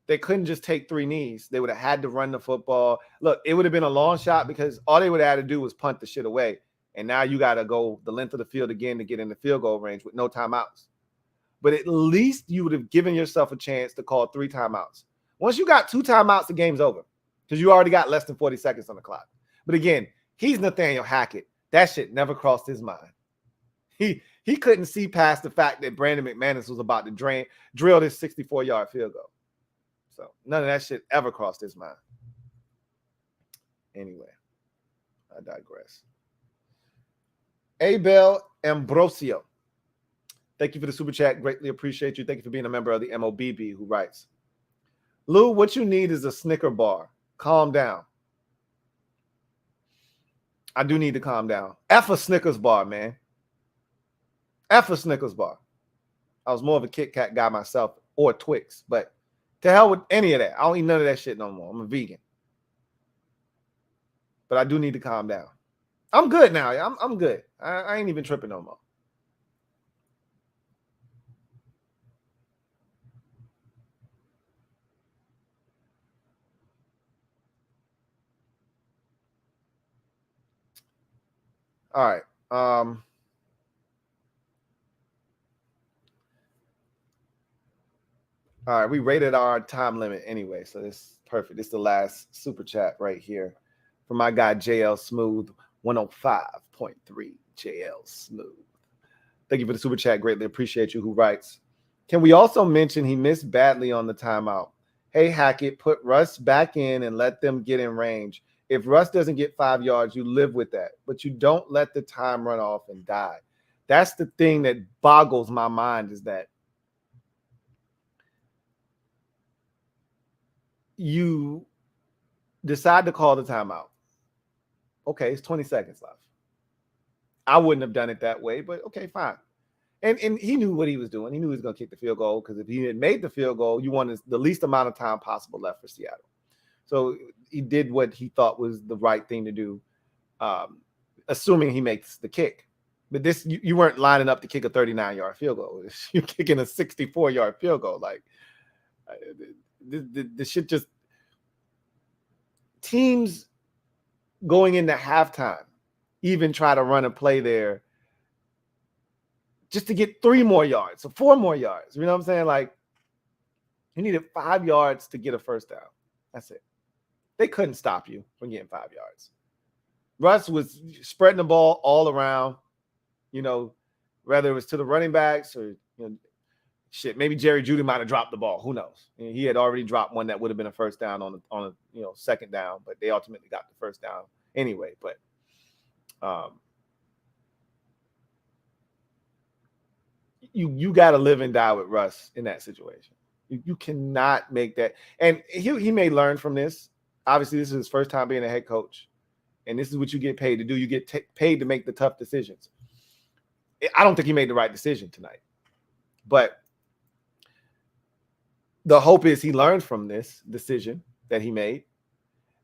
they couldn't just take 3 knees. They would have had to run the football. Look, it would have been a long shot because all they would have had to do was punt the shit away. And now you got to go the length of the field again to get in the field goal range with no timeouts. But at least you would have given yourself a chance to call 3 timeouts. Once you got 2 timeouts, the game's over because you already got less than 40 seconds on the clock. But again, he's Nathaniel Hackett. That shit never crossed his mind. He couldn't see past the fact that Brandon McManus was about to drill this 64-yard field goal. So none of that shit ever crossed his mind. Anyway, I digress. Abel Ambrosio. Thank you for the super chat. Greatly appreciate you. Thank you for being a member of the MOBB, who writes, Lou, what you need is a Snicker bar. Calm down. I do need to calm down. F a Snickers bar, man. F a Snickers bar. I was more of a Kit Kat guy myself, or Twix, but to hell with any of that. I don't eat none of that shit no more. I'm a vegan. But I do need to calm down. I'm good now. I'm good. I ain't even tripping no more. All right. All right. We rated our time limit anyway, so this is perfect. This is the last super chat right here from my guy JL Smooth 105.3 JL Smooth. Thank you for the super chat. Greatly appreciate you. Who writes, can we also mention he missed badly on the timeout? Hey, Hackett, put Russ back in and let them get in range. If Russ doesn't get 5 yards, you live with that, but you don't let the time run off and die. That's the thing that boggles my mind, is that you decide to call the timeout. Okay, it's 20 seconds left. I wouldn't have done it that way, but okay, fine. And he knew what he was doing. He knew he was going to kick the field goal, because if he had made the field goal, you wanted the least amount of time possible left for Seattle. So he did what he thought was the right thing to do, assuming he makes the kick. But this, you weren't lining up to kick a 39-yard field goal. You're kicking a 64-yard field goal. Like, the shit just, teams going into halftime even try to run a play there just to get 3 more yards or 4 more yards. You know what I'm saying? Like, You needed 5 yards to get a first down. That's it. They couldn't stop you from getting 5 yards. Russ was spreading the ball all around, whether it was to the running backs or, maybe Jerry Jeudy might have dropped the ball. Who knows? He had already dropped one that would have been a first down on a second down, but they ultimately got the first down anyway. But you got to live and die with Russ in that situation. You cannot make that. And he may learn from this. Obviously, this is his first time being a head coach, and this is what you get paid to do. You get paid to make the tough decisions. I don't think he made the right decision tonight, but the hope is he learned from this decision that he made,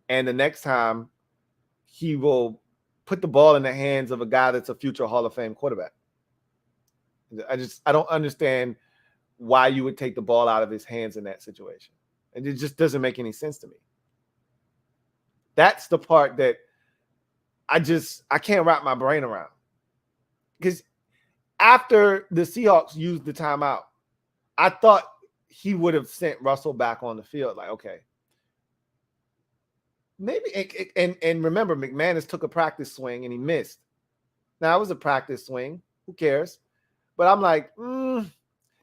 and the next time he will put the ball in the hands of a guy that's a future Hall of Fame quarterback. I don't understand why you would take the ball out of his hands in that situation. And it just doesn't make any sense to me. That's the part that I can't wrap my brain around. Because after the Seahawks used the timeout, I thought he would have sent Russell back on the field. Like, okay, maybe. And remember, McManus took a practice swing and he missed. Now, it was a practice swing. Who cares? But I'm like,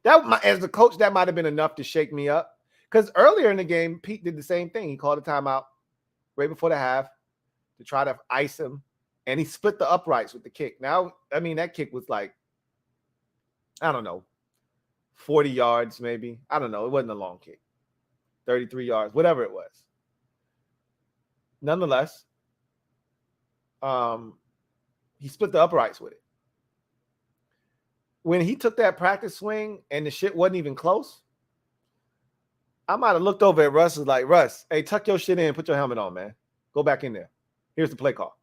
as a coach, that might have been enough to shake me up. Because earlier in the game, Pete did the same thing. He called a timeout right before the half to try to ice him. And he split the uprights with the kick. Now, that kick was like, I don't know, 40 yards maybe. I don't know. It wasn't a long kick. 33 yards, whatever it was. Nonetheless, he split the uprights with it. When he took that practice swing and the shit wasn't even close, I might have looked over at Russ and like, Russ, hey, tuck your shit in, put your helmet on, man. Go back in there. Here's the play call.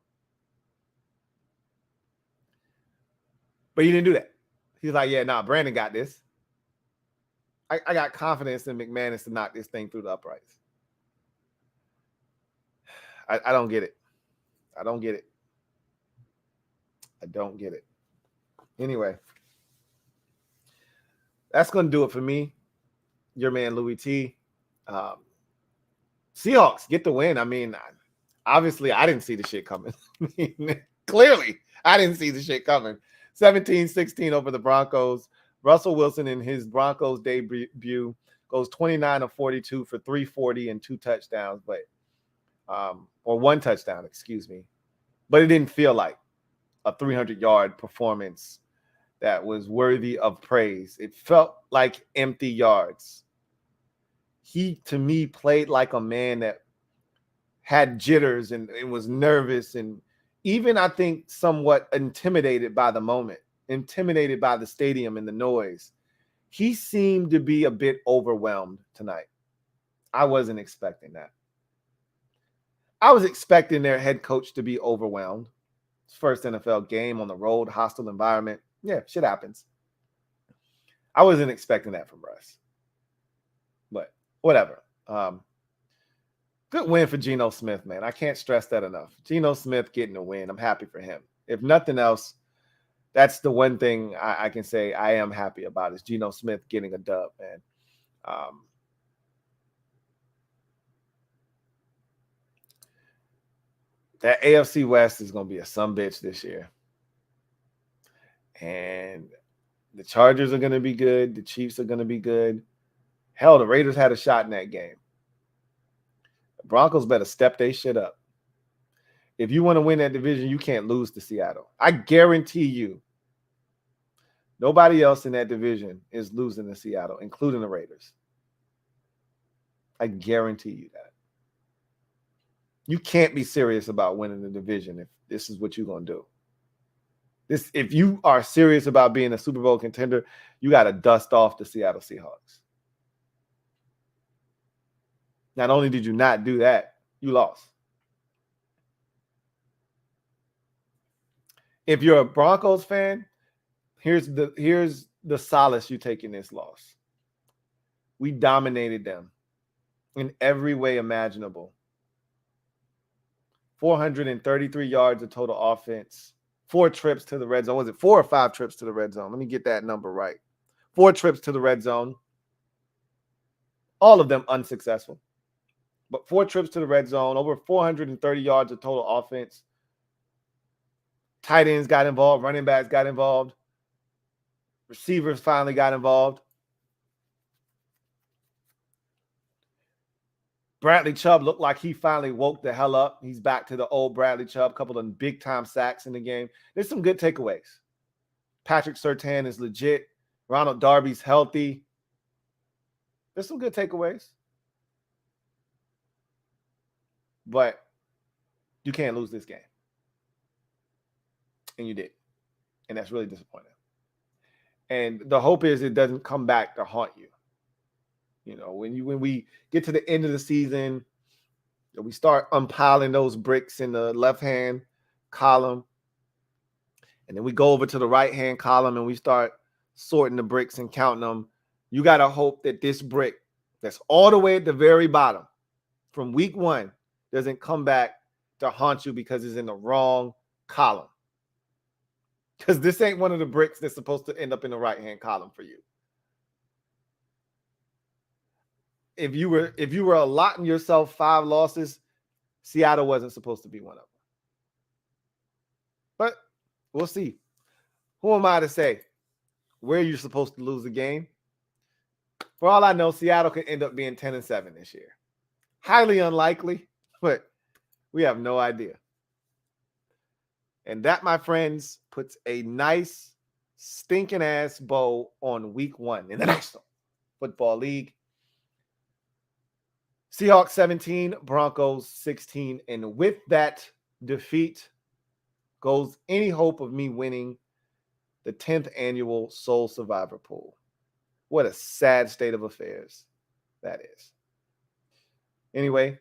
But he didn't do that. He's like, yeah, nah, Brandon got this. I got confidence in McManus to knock this thing through the uprights. I don't get it. I don't get it. Anyway, that's going to do it for me. Your man, Louie T. Seahawks get the win. Obviously, I didn't see the shit coming. Clearly, I didn't see the shit coming. 17-16 over the Broncos. Russell Wilson in his Broncos debut goes 29 of 42 for 340 and 2 touchdowns, or 1 touchdown, excuse me. But it didn't feel like a 300-yard performance that was worthy of praise. It felt like empty yards. He, to me, played like a man that had jitters and was nervous and even, I think, somewhat intimidated by the moment, intimidated by the stadium and the noise. He seemed to be a bit overwhelmed tonight. I wasn't expecting that. I was expecting their head coach to be overwhelmed. First NFL game on the road, hostile environment. Yeah, shit happens. I wasn't expecting that from Russ. But whatever. Good win for Geno Smith, man. I can't stress that enough. Geno Smith getting a win. I'm happy for him. If nothing else, that's the one thing I can say I am happy about is Geno Smith getting a dub, man. That AFC West is going to be a sumbitch this year. And the Chargers are going to be good. The Chiefs are going to be good. Hell, the Raiders had a shot in that game. The Broncos better step their shit up. If you want to win that division, you can't lose to Seattle. I guarantee you, nobody else in that division is losing to Seattle, including the Raiders. I guarantee you that. You can't be serious about winning the division if this is what you're going to do. If you are serious about being a Super Bowl contender, you got to dust off the Seattle Seahawks. Not only did you not do that, you lost. If you're a Broncos fan, here's the solace you take in this loss. We dominated them in every way imaginable. 433 yards of total offense. 4 trips to the red zone. Was it 4 or 5 trips to the red zone? Let me get that number right. 4 trips to the red zone. All of them unsuccessful. But 4 trips to the red zone, over 430 yards of total offense. Tight ends got involved. Running backs got involved. Receivers finally got involved. Bradley Chubb looked like he finally woke the hell up. He's back to the old Bradley Chubb. A couple of big-time sacks in the game. There's some good takeaways. Patrick Surtain is legit. Ronald Darby's healthy. There's some good takeaways. But you can't lose this game. And you did. And that's really disappointing. And the hope is it doesn't come back to haunt you. You know, when we get to the end of the season, we start unpiling those bricks in the left-hand column. And then we go over to the right-hand column and we start sorting the bricks and counting them. You got to hope that this brick that's all the way at the very bottom from week 1 doesn't come back to haunt you because it's in the wrong column. Because this ain't one of the bricks that's supposed to end up in the right-hand column for you. If you were allotting yourself 5 losses, Seattle wasn't supposed to be one of them. But we'll see. Who am I to say where you're supposed to lose the game? For all I know, Seattle could end up being 10-7 this year. Highly unlikely, but we have no idea. And that, my friends, puts a nice stinking ass bow on week 1 in the National Football League. Seahawks 17, Broncos 16. And with that defeat goes any hope of me winning the 10th annual Soul Survivor Pool. What a sad state of affairs that is. Anyway,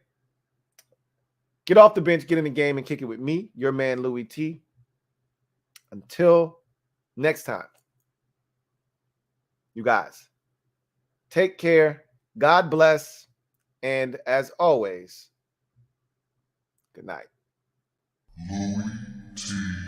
get off the bench, get in the game, and kick it with me, your man Louie T. Until next time, you guys, take care. God bless. And as always, good night. LouieTeeNetwork.